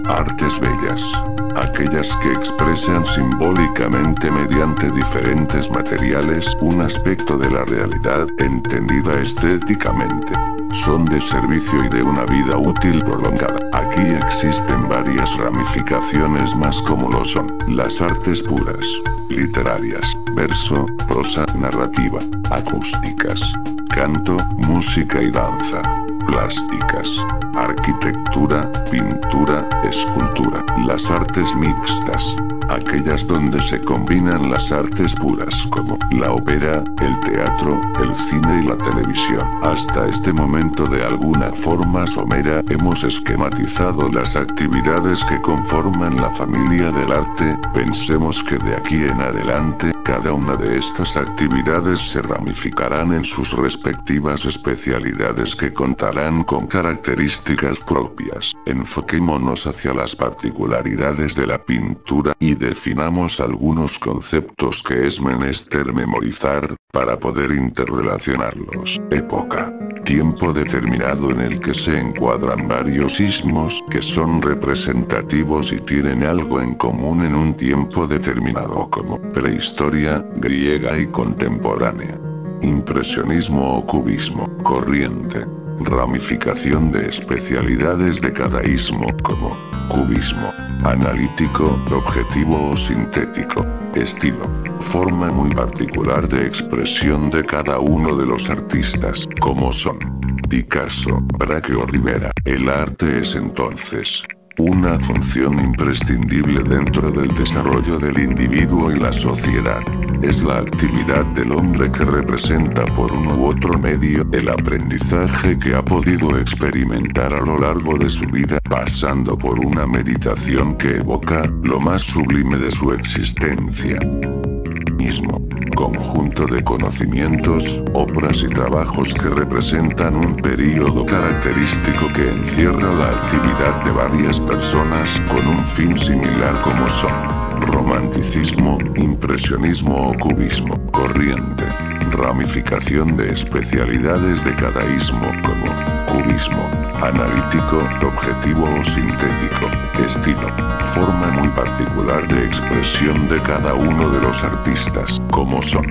artes bellas, aquellas que expresan simbólicamente mediante diferentes materiales un aspecto de la realidad, entendida estéticamente. Son de servicio y de una vida útil prolongada. Aquí existen varias ramificaciones más, como lo son las artes puras, literarias, verso, prosa, narrativa, acústicas, canto, música y danza, plásticas, arquitectura, pintura, escultura. Las artes mixtas, aquellas donde se combinan las artes puras como la ópera, el teatro, el cine y la televisión. Hasta este momento, de alguna forma somera, hemos esquematizado las actividades que conforman la familia del arte. Pensemos que de aquí en adelante, cada una de estas actividades se ramificarán en sus respectivas especialidades que contarán con características propias. Enfoquémonos hacia las particularidades de la pintura y definamos algunos conceptos que es menester memorizar para poder interrelacionarlos. Época. Tiempo determinado en el que se encuadran varios ismos que son representativos y tienen algo en común en un tiempo determinado, como prehistoria, griega y contemporánea. Impresionismo o cubismo. Corriente. Ramificación de especialidades de cada ismo, como cubismo, analítico, objetivo o sintético. Estilo. Forma muy particular de expresión de cada uno de los artistas, como son Picasso, Braque o Rivera. El arte es entonces una función imprescindible dentro del desarrollo del individuo y la sociedad. Es la actividad del hombre que representa por uno u otro medio el aprendizaje que ha podido experimentar a lo largo de su vida, pasando por una meditación que evoca lo más sublime de su existencia mismo. Conjunto de conocimientos, obras y trabajos que representan un período característico que encierra la actividad de varias personas con un fin similar, como son romanticismo, impresionismo o cubismo. Corriente. Ramificación de especialidades de cada ismo, como cubismo, analítico, objetivo o sintético. Estilo. Forma muy particular de expresión de cada uno de los artistas, como son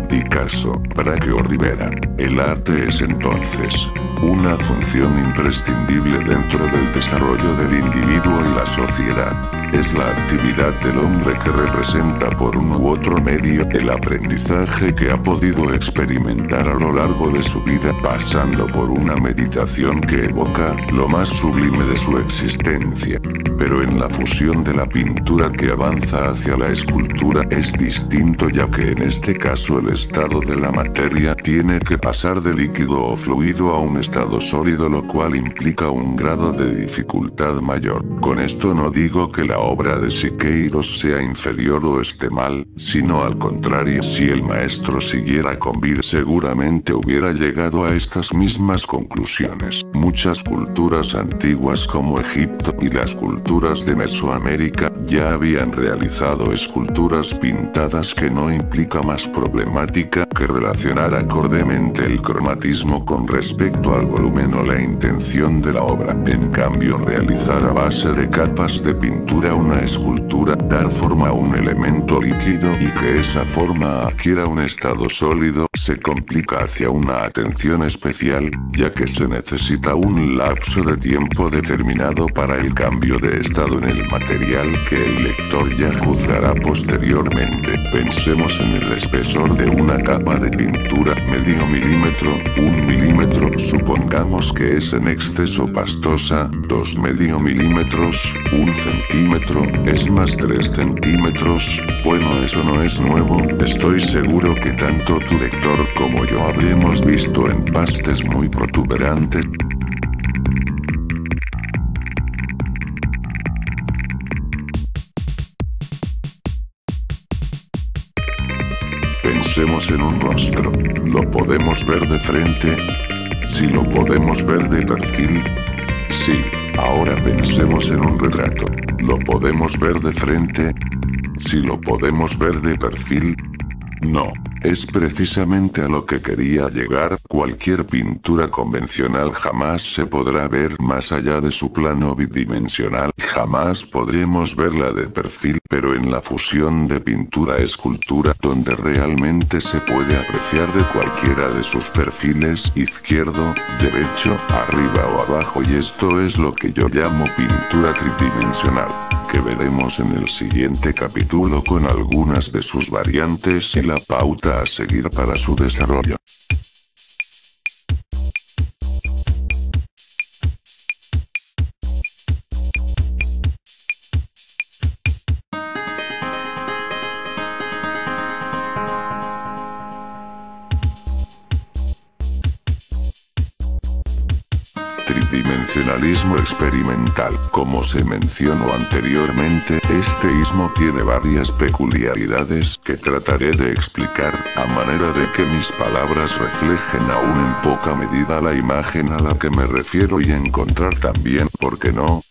Picasso, Braque o Rivera. El arte es entonces una función imprescindible dentro del desarrollo del individuo y la sociedad. Es la actividad del hombre que representa por uno u otro medio el aprendizaje que ha podido experimentar a lo largo de su vida, pasando por una meditación que evoca lo más sublime de su existencia. Pero en la fusión de la pintura que avanza hacia la escultura es distinto, ya que en este caso el estado de la materia tiene que pasar de líquido o fluido a un estado estado sólido, lo cual implica un grado de dificultad mayor. Con esto no digo que la obra de Siqueiros sea inferior o esté mal, sino al contrario, si el maestro siguiera con vida seguramente hubiera llegado a estas mismas conclusiones. Muchas culturas antiguas como Egipto y las culturas de Mesoamérica ya habían realizado esculturas pintadas, que no implica más problemática que relacionar acordemente el cromatismo con respecto al volumen o la intención de la obra. En cambio, realizar a base de capas de pintura una escultura, dar forma a un elemento líquido y que esa forma adquiera un estado sólido, se complica hacia una atención especial, ya que se necesita un lapso de tiempo determinado para el cambio de estado en el material que el lector ya juzgará posteriormente. Pensemos en el espesor de una capa de pintura, medio milímetro, 1 milímetro, supongamos que es en exceso pastosa, 2 medio milímetros, 1 centímetro, es más 3 centímetros, bueno, eso no es nuevo, estoy seguro que tanto tu lector como yo habremos visto empastes muy protuberantes. Pensemos en un rostro. ¿Lo podemos ver de frente? ¿Si lo podemos ver de perfil? Sí. Ahora pensemos en un retrato. ¿Lo podemos ver de frente? ¿Si lo podemos ver de perfil? No. Es precisamente a lo que quería llegar. Cualquier pintura convencional jamás se podrá ver más allá de su plano bidimensional, jamás podremos verla de perfil, pero en la fusión de pintura-escultura, donde realmente se puede apreciar de cualquiera de sus perfiles, izquierdo, derecho, arriba o abajo, y esto es lo que yo llamo pintura tridimensional, que veremos en el siguiente capítulo con algunas de sus variantes y la pauta a seguir para su desarrollo. Tridimensionalismo experimental. Como se mencionó anteriormente, este ismo tiene varias peculiaridades que trataré de explicar, a manera de que mis palabras reflejen aún en poca medida la imagen a la que me refiero y encontrar también, ¿por qué no?,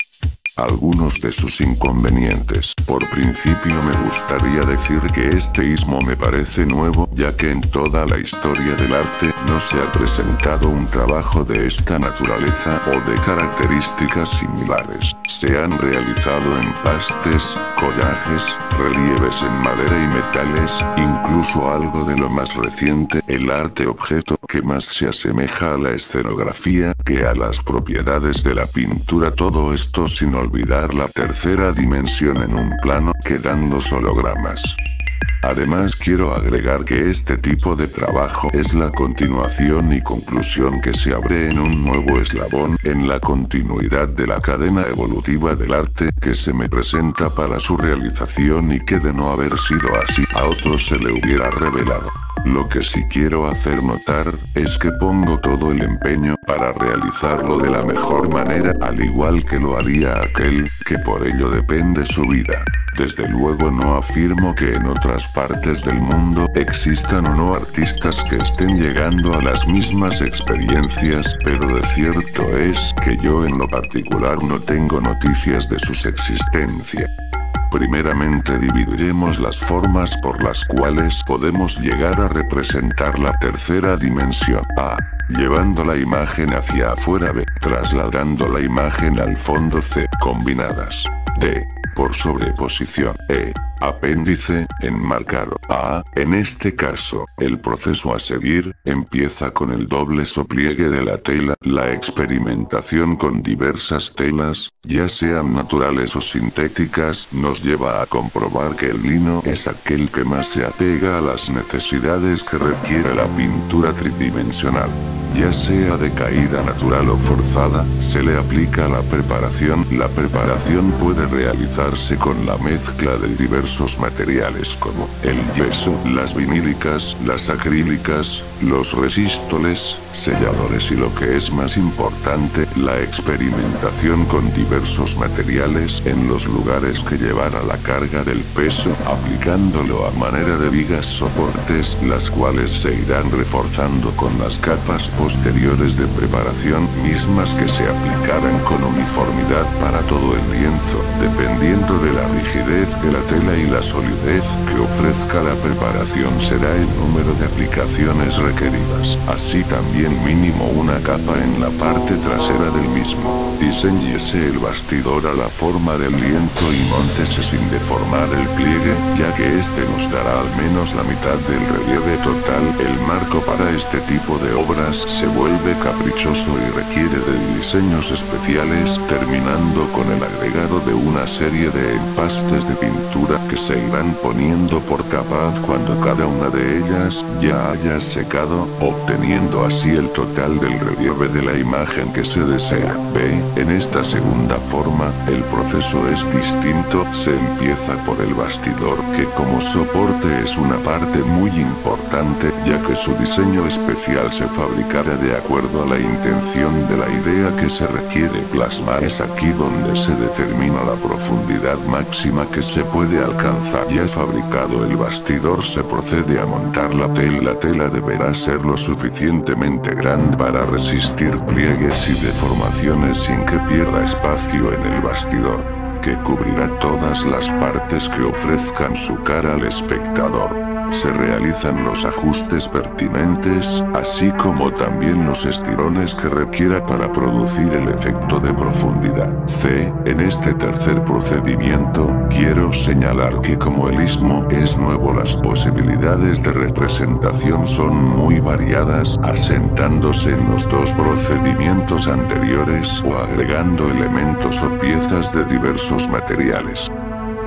algunos de sus inconvenientes. Por principio me gustaría decir que este ismo me parece nuevo, ya que en toda la historia del arte no se ha presentado un trabajo de esta naturaleza o de características similares. Se han realizado empastes, collages, relieves en madera y metales, incluso algo de lo más reciente, el arte objeto, que más se asemeja a la escenografía que a las propiedades de la pintura. Todo esto sin olvidar la tercera dimensión en un plano, quedando los hologramas. Además quiero agregar que este tipo de trabajo es la continuación y conclusión que se abre en un nuevo eslabón en la continuidad de la cadena evolutiva del arte que se me presenta para su realización, y que de no haber sido así a otros se le hubiera revelado. Lo que sí quiero hacer notar es que pongo todo el empeño para realizarlo de la mejor manera, al igual que lo haría aquel que por ello depende su vida. Desde luego no afirmo que en otras partes del mundo existan o no artistas que estén llegando a las mismas experiencias, pero de cierto es que yo en lo particular no tengo noticias de su existencia. Primeramente dividiremos las formas por las cuales podemos llegar a representar la tercera dimensión. A. Llevando la imagen hacia afuera. B. Trasladando la imagen al fondo. C. Combinadas. D. Por sobreposición. E. Apéndice, enmarcado. A. En este caso, el proceso a seguir empieza con el doble sopliegue de la tela. La experimentación con diversas telas, ya sean naturales o sintéticas, nos lleva a comprobar que el lino es aquel que más se apega a las necesidades que requiere la pintura tridimensional. Ya sea de caída natural o forzada, se le aplica la preparación. La preparación puede realizarse con la mezcla de diversos materiales como el yeso, las vinílicas, las acrílicas, los resístoles, selladores y lo que es más importante, la experimentación con diversos materiales en los lugares que llevara la carga del peso, aplicándolo a manera de vigas soportes, las cuales se irán reforzando con las capas posteriores de preparación, mismas que se aplicarán con uniformidad para todo el lienzo, dependiendo de la rigidez de la tela y la solidez que ofrezca la preparación será el número de aplicaciones requeridas, así también mínimo una capa en la parte trasera del mismo. Diseñese el bastidor a la forma del lienzo y móntese sin deformar el pliegue, ya que este nos dará al menos la mitad del relieve total. El marco para este tipo de obras se vuelve caprichoso y requiere de diseños especiales, terminando con el agregado de una serie de empastes de pintura que se irán poniendo por capas cuando cada una de ellas ya haya secado, obteniendo así el total del relieve de la imagen que se desea. B. En esta segunda forma, el proceso es distinto, se empieza por el bastidor, que como soporte es una parte muy importante, ya que su diseño especial se fabricará de acuerdo a la intención de la idea que se requiere plasmar. Es aquí donde se determina la profundidad máxima que se puede alcanzar. Ya fabricado el bastidor se procede a montar la tela. La tela deberá ser lo suficientemente grande para resistir pliegues y deformaciones sin que pierda espacio en el bastidor, que cubrirá todas las partes que ofrezcan su cara al espectador. Se realizan los ajustes pertinentes, así como también los estirones que requiera para producir el efecto de profundidad. C. En este tercer procedimiento, quiero señalar que como el istmo es nuevo, las posibilidades de representación son muy variadas, asentándose en los dos procedimientos anteriores o agregando elementos o piezas de diversos materiales.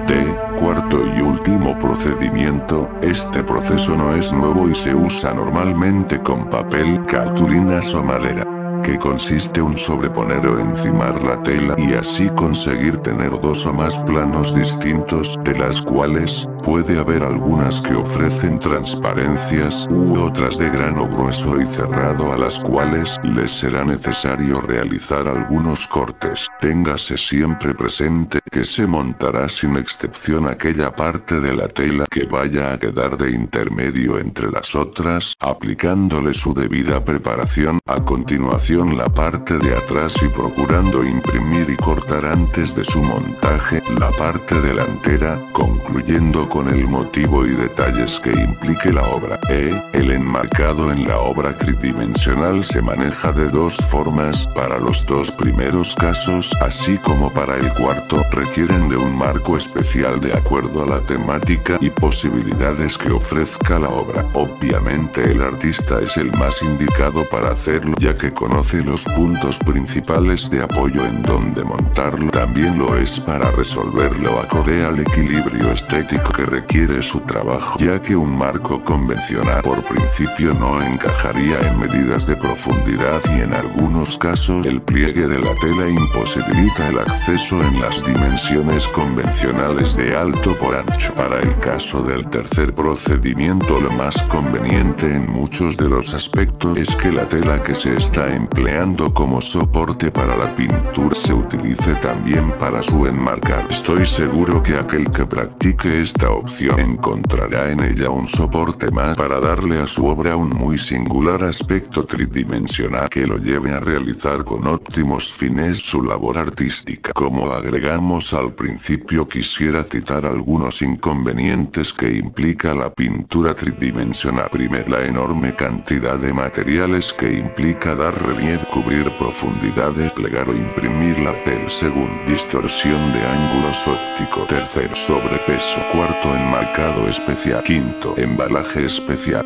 D. Cuarto y último procedimiento, este proceso no es nuevo y se usa normalmente con papel, cartulinas o madera, que consiste en sobreponer o encimar la tela y así conseguir tener dos o más planos distintos, de las cuales puede haber algunas que ofrecen transparencias u otras de grano grueso y cerrado, a las cuales les será necesario realizar algunos cortes. Téngase siempre presente que se montará sin excepción aquella parte de la tela que vaya a quedar de intermedio entre las otras, aplicándole su debida preparación. A continuación la parte de atrás y procurando imprimir y cortar antes de su montaje la parte delantera, concluyendo con el motivo y detalles que implique la obra. El enmarcado en la obra tridimensional se maneja de dos formas. Para los dos primeros casos, así como para el cuarto, requieren de un marco especial de acuerdo a la temática y posibilidades que ofrezca la obra. Obviamente el artista es el más indicado para hacerlo, ya que conoce los puntos principales de apoyo en donde montarlo. También lo es para resolverlo acorde al equilibrio estético que requiere su trabajo, ya que un marco convencional por principio no encajaría en medidas de profundidad y en algunos casos el pliegue de la tela imposibilita el acceso en las dimensiones convencionales de alto por ancho. Para el caso del tercer procedimiento, lo más conveniente en muchos de los aspectos es que la tela que se está empleando como soporte para la pintura se utilice también para su enmarcar. Estoy seguro que aquel que practique esta opción encontrará en ella un soporte más para darle a su obra un muy singular aspecto tridimensional que lo lleve a realizar con óptimos fines su labor artística. Como agregamos al principio, quisiera citar algunos inconvenientes que implica la pintura tridimensional. Primero, la enorme cantidad de materiales que implica dar relieve, cubrir profundidades, plegar o imprimir la tela. Segundo, distorsión de ángulos ópticos. Tercero, sobrepeso. Cuarto, enmarcado especial. Quinto, embalaje especial.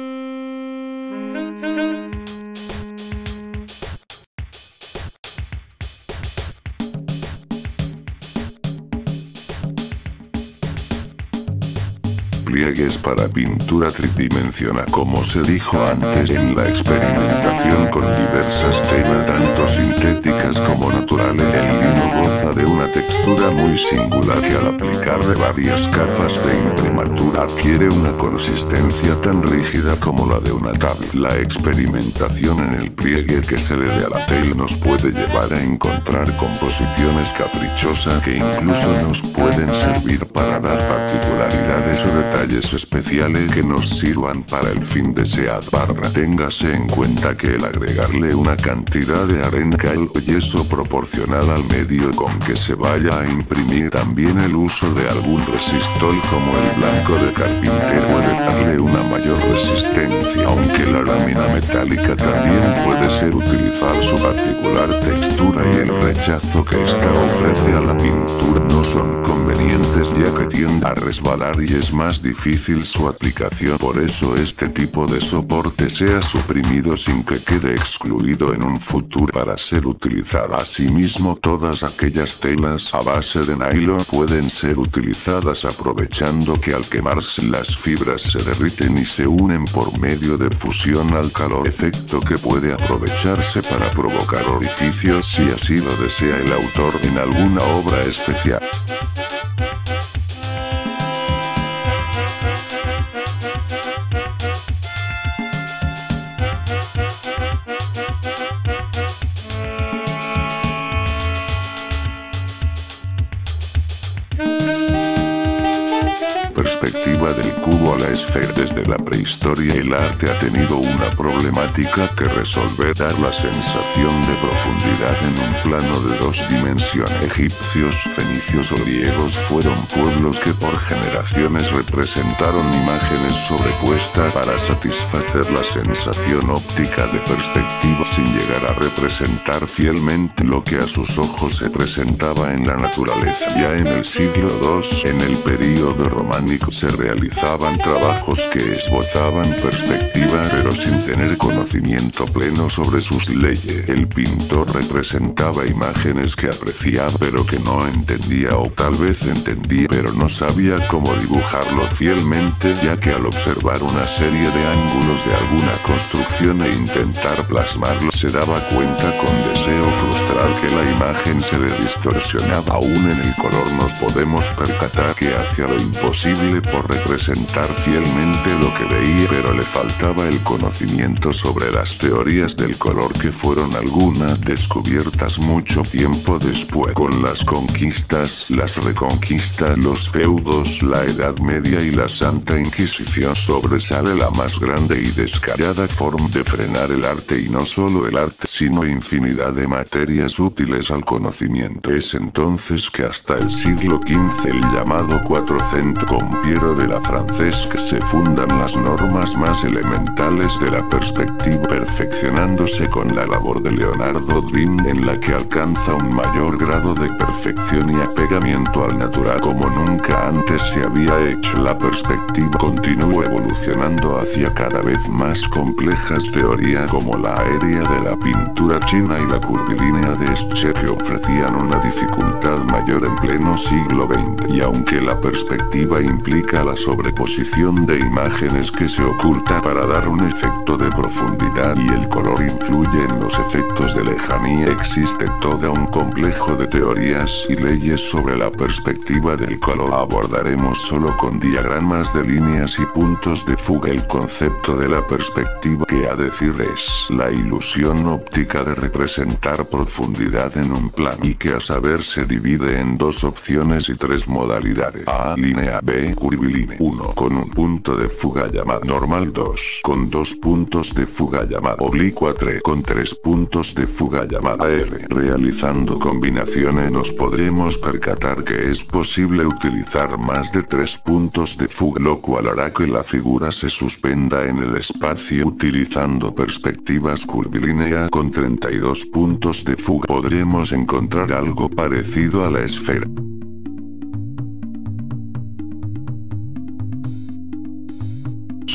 Pliegues para pintura tridimensional. Como se dijo antes, en la experimentación con diversas telas tanto sintéticas como naturales, el lino goza de una textura estructura muy singular que al aplicarle varias capas de imprimatura adquiere una consistencia tan rígida como la de una tabla. La experimentación en el pliegue que se le dé a la tela nos puede llevar a encontrar composiciones caprichosas que incluso nos pueden servir para dar particularidades o detalles especiales que nos sirvan para el fin deseado. Téngase en cuenta que el agregarle una cantidad de arena cal o yeso proporcional al medio con que se vaya a imprimir, también el uso de algún resistol como el blanco de carpintero puede darle una mayor resistencia, aunque la lámina metálica también puede ser utilizar su particular textura y el rechazo que ésta ofrece a la pintura no son convenientes ya que tiende a resbalar y es más difícil su aplicación. Por eso este tipo de soporte se ha suprimido sin que quede excluido en un futuro para ser utilizada. Asimismo, todas aquellas telas a base de nylon pueden ser utilizadas aprovechando que al quemarse las fibras se derriten y se unen por medio de fusión al calor, efecto que puede aprovecharse para provocar orificios si así lo desea el autor en alguna obra especial. Perspectiva del cubo a la esfera. Desde la prehistoria el arte ha tenido una problemática que resolver: dar la sensación de profundidad en un plano de dos dimensiones. Egipcios, fenicios o griegos fueron pueblos que por generaciones representaron imágenes sobrepuestas para satisfacer la sensación óptica de perspectiva sin llegar a representar fielmente lo que a sus ojos se presentaba en la naturaleza. Ya en el siglo II, en el período románico, se realizaban trabajos que esbozaban perspectiva pero sin tener conocimiento pleno sobre sus leyes. El pintor representaba imágenes que apreciaba pero que no entendía, o tal vez entendía pero no sabía cómo dibujarlo fielmente, ya que al observar una serie de ángulos de alguna construcción e intentar plasmarlo se daba cuenta con deseo frustrar que la imagen se le distorsionaba. Aún en el color nos podemos percatar que hacía lo imposible por representar fielmente lo que veía, pero le faltaba el conocimiento sobre las teorías del color, que fueron algunas descubiertas mucho tiempo después. Con las conquistas, las reconquistas, los feudos, la Edad Media y la Santa Inquisición sobresale la más grande y descarada forma de frenar el arte, y no solo el arte sino infinidad de materias útiles al conocimiento. Es entonces que hasta el siglo XV el llamado Quattrocento con Piero de la Francesca se fundan las normas más elementales de la perspectiva, perfeccionándose con la labor de Leonardo Drin, en la que alcanza un mayor grado de perfección y apegamiento al natural como nunca antes se había hecho. La perspectiva continúa evolucionando hacia cada vez más complejas teorías como la aérea de la pintura china y la curvilínea de Escher, que ofrecían una dificultad mayor en pleno siglo XX. Y aunque la perspectiva implica la sobreposición de imágenes que se oculta para dar un efecto de profundidad y el color influye en los efectos de lejanía, existe todo un complejo de teorías y leyes sobre la perspectiva del color. Abordaremos solo con diagramas de líneas y puntos de fuga el concepto de la perspectiva, que a decir es la ilusión óptica de representar profundidad en un plano, y que a saber se divide en dos opciones y tres modalidades: A, línea; B, curvilínea; 1, con un punto de fuga llamado normal; 2, con dos puntos de fuga llamado oblicua; 3, con tres puntos de fuga llamada R. Realizando combinaciones nos podremos percatar que es posible utilizar más de 3 puntos de fuga, lo cual hará que la figura se suspenda en el espacio. Utilizando perspectivas curvilíneas con 32 puntos de fuga podremos encontrar algo parecido a la esfera.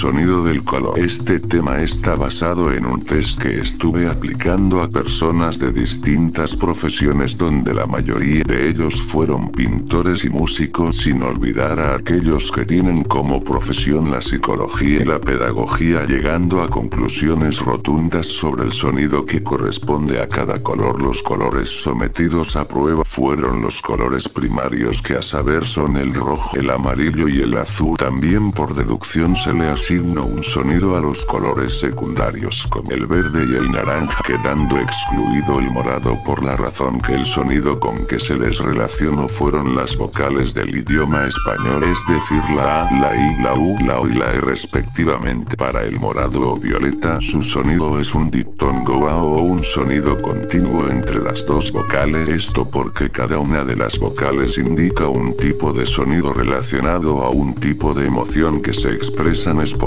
sonido del color. Este tema está basado en un test que estuve aplicando a personas de distintas profesiones donde la mayoría de ellos fueron pintores y músicos, sin olvidar a aquellos que tienen como profesión la psicología y la pedagogía, llegando a conclusiones rotundas sobre el sonido que corresponde a cada color. Los colores sometidos a prueba fueron los colores primarios, que a saber son el rojo, el amarillo y el azul. También por deducción se le asignó un sonido a los colores secundarios como el verde y el naranja, quedando excluido el morado por la razón que el sonido con que se les relacionó fueron las vocales del idioma español, es decir la A, la I, la U, la O y la E respectivamente. Para el morado o violeta su sonido es un diptongo A o un sonido continuo entre las dos vocales, esto porque cada una de las vocales indica un tipo de sonido relacionado a un tipo de emoción que se expresan espontáneamente.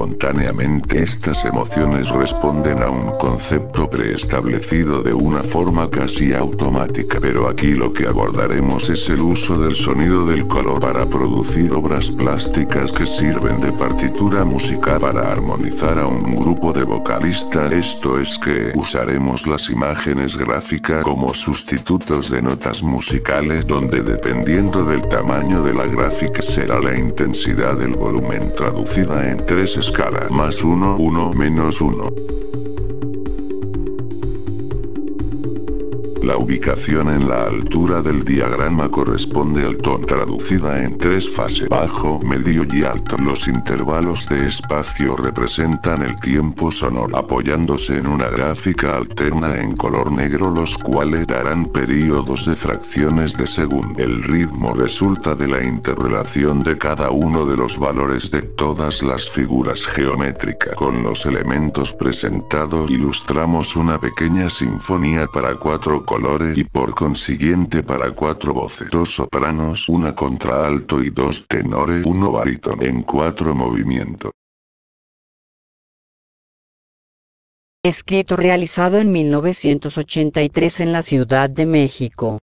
Estas emociones responden a un concepto preestablecido de una forma casi automática, pero aquí lo que abordaremos es el uso del sonido del color para producir obras plásticas que sirven de partitura musical para armonizar a un grupo de vocalistas. Esto es que usaremos las imágenes gráficas como sustitutos de notas musicales, donde dependiendo del tamaño de la gráfica será la intensidad del volumen traducida en 3 escalas: más 1, 1, menos 1. La ubicación en la altura del diagrama corresponde al tono, traducida en 3 fases: bajo, medio y alto. Los intervalos de espacio representan el tiempo sonoro, apoyándose en una gráfica alterna en color negro, los cuales darán periodos de fracciones de segundo. El ritmo resulta de la interrelación de cada uno de los valores de todas las figuras geométricas. Con los elementos presentados ilustramos una pequeña sinfonía para 4 colores y por consiguiente para 4 voces: 2 sopranos, 1 contralto y 2 tenores, 1 barítono, en 4 movimientos. Escrito realizado en 1983 en la Ciudad de México.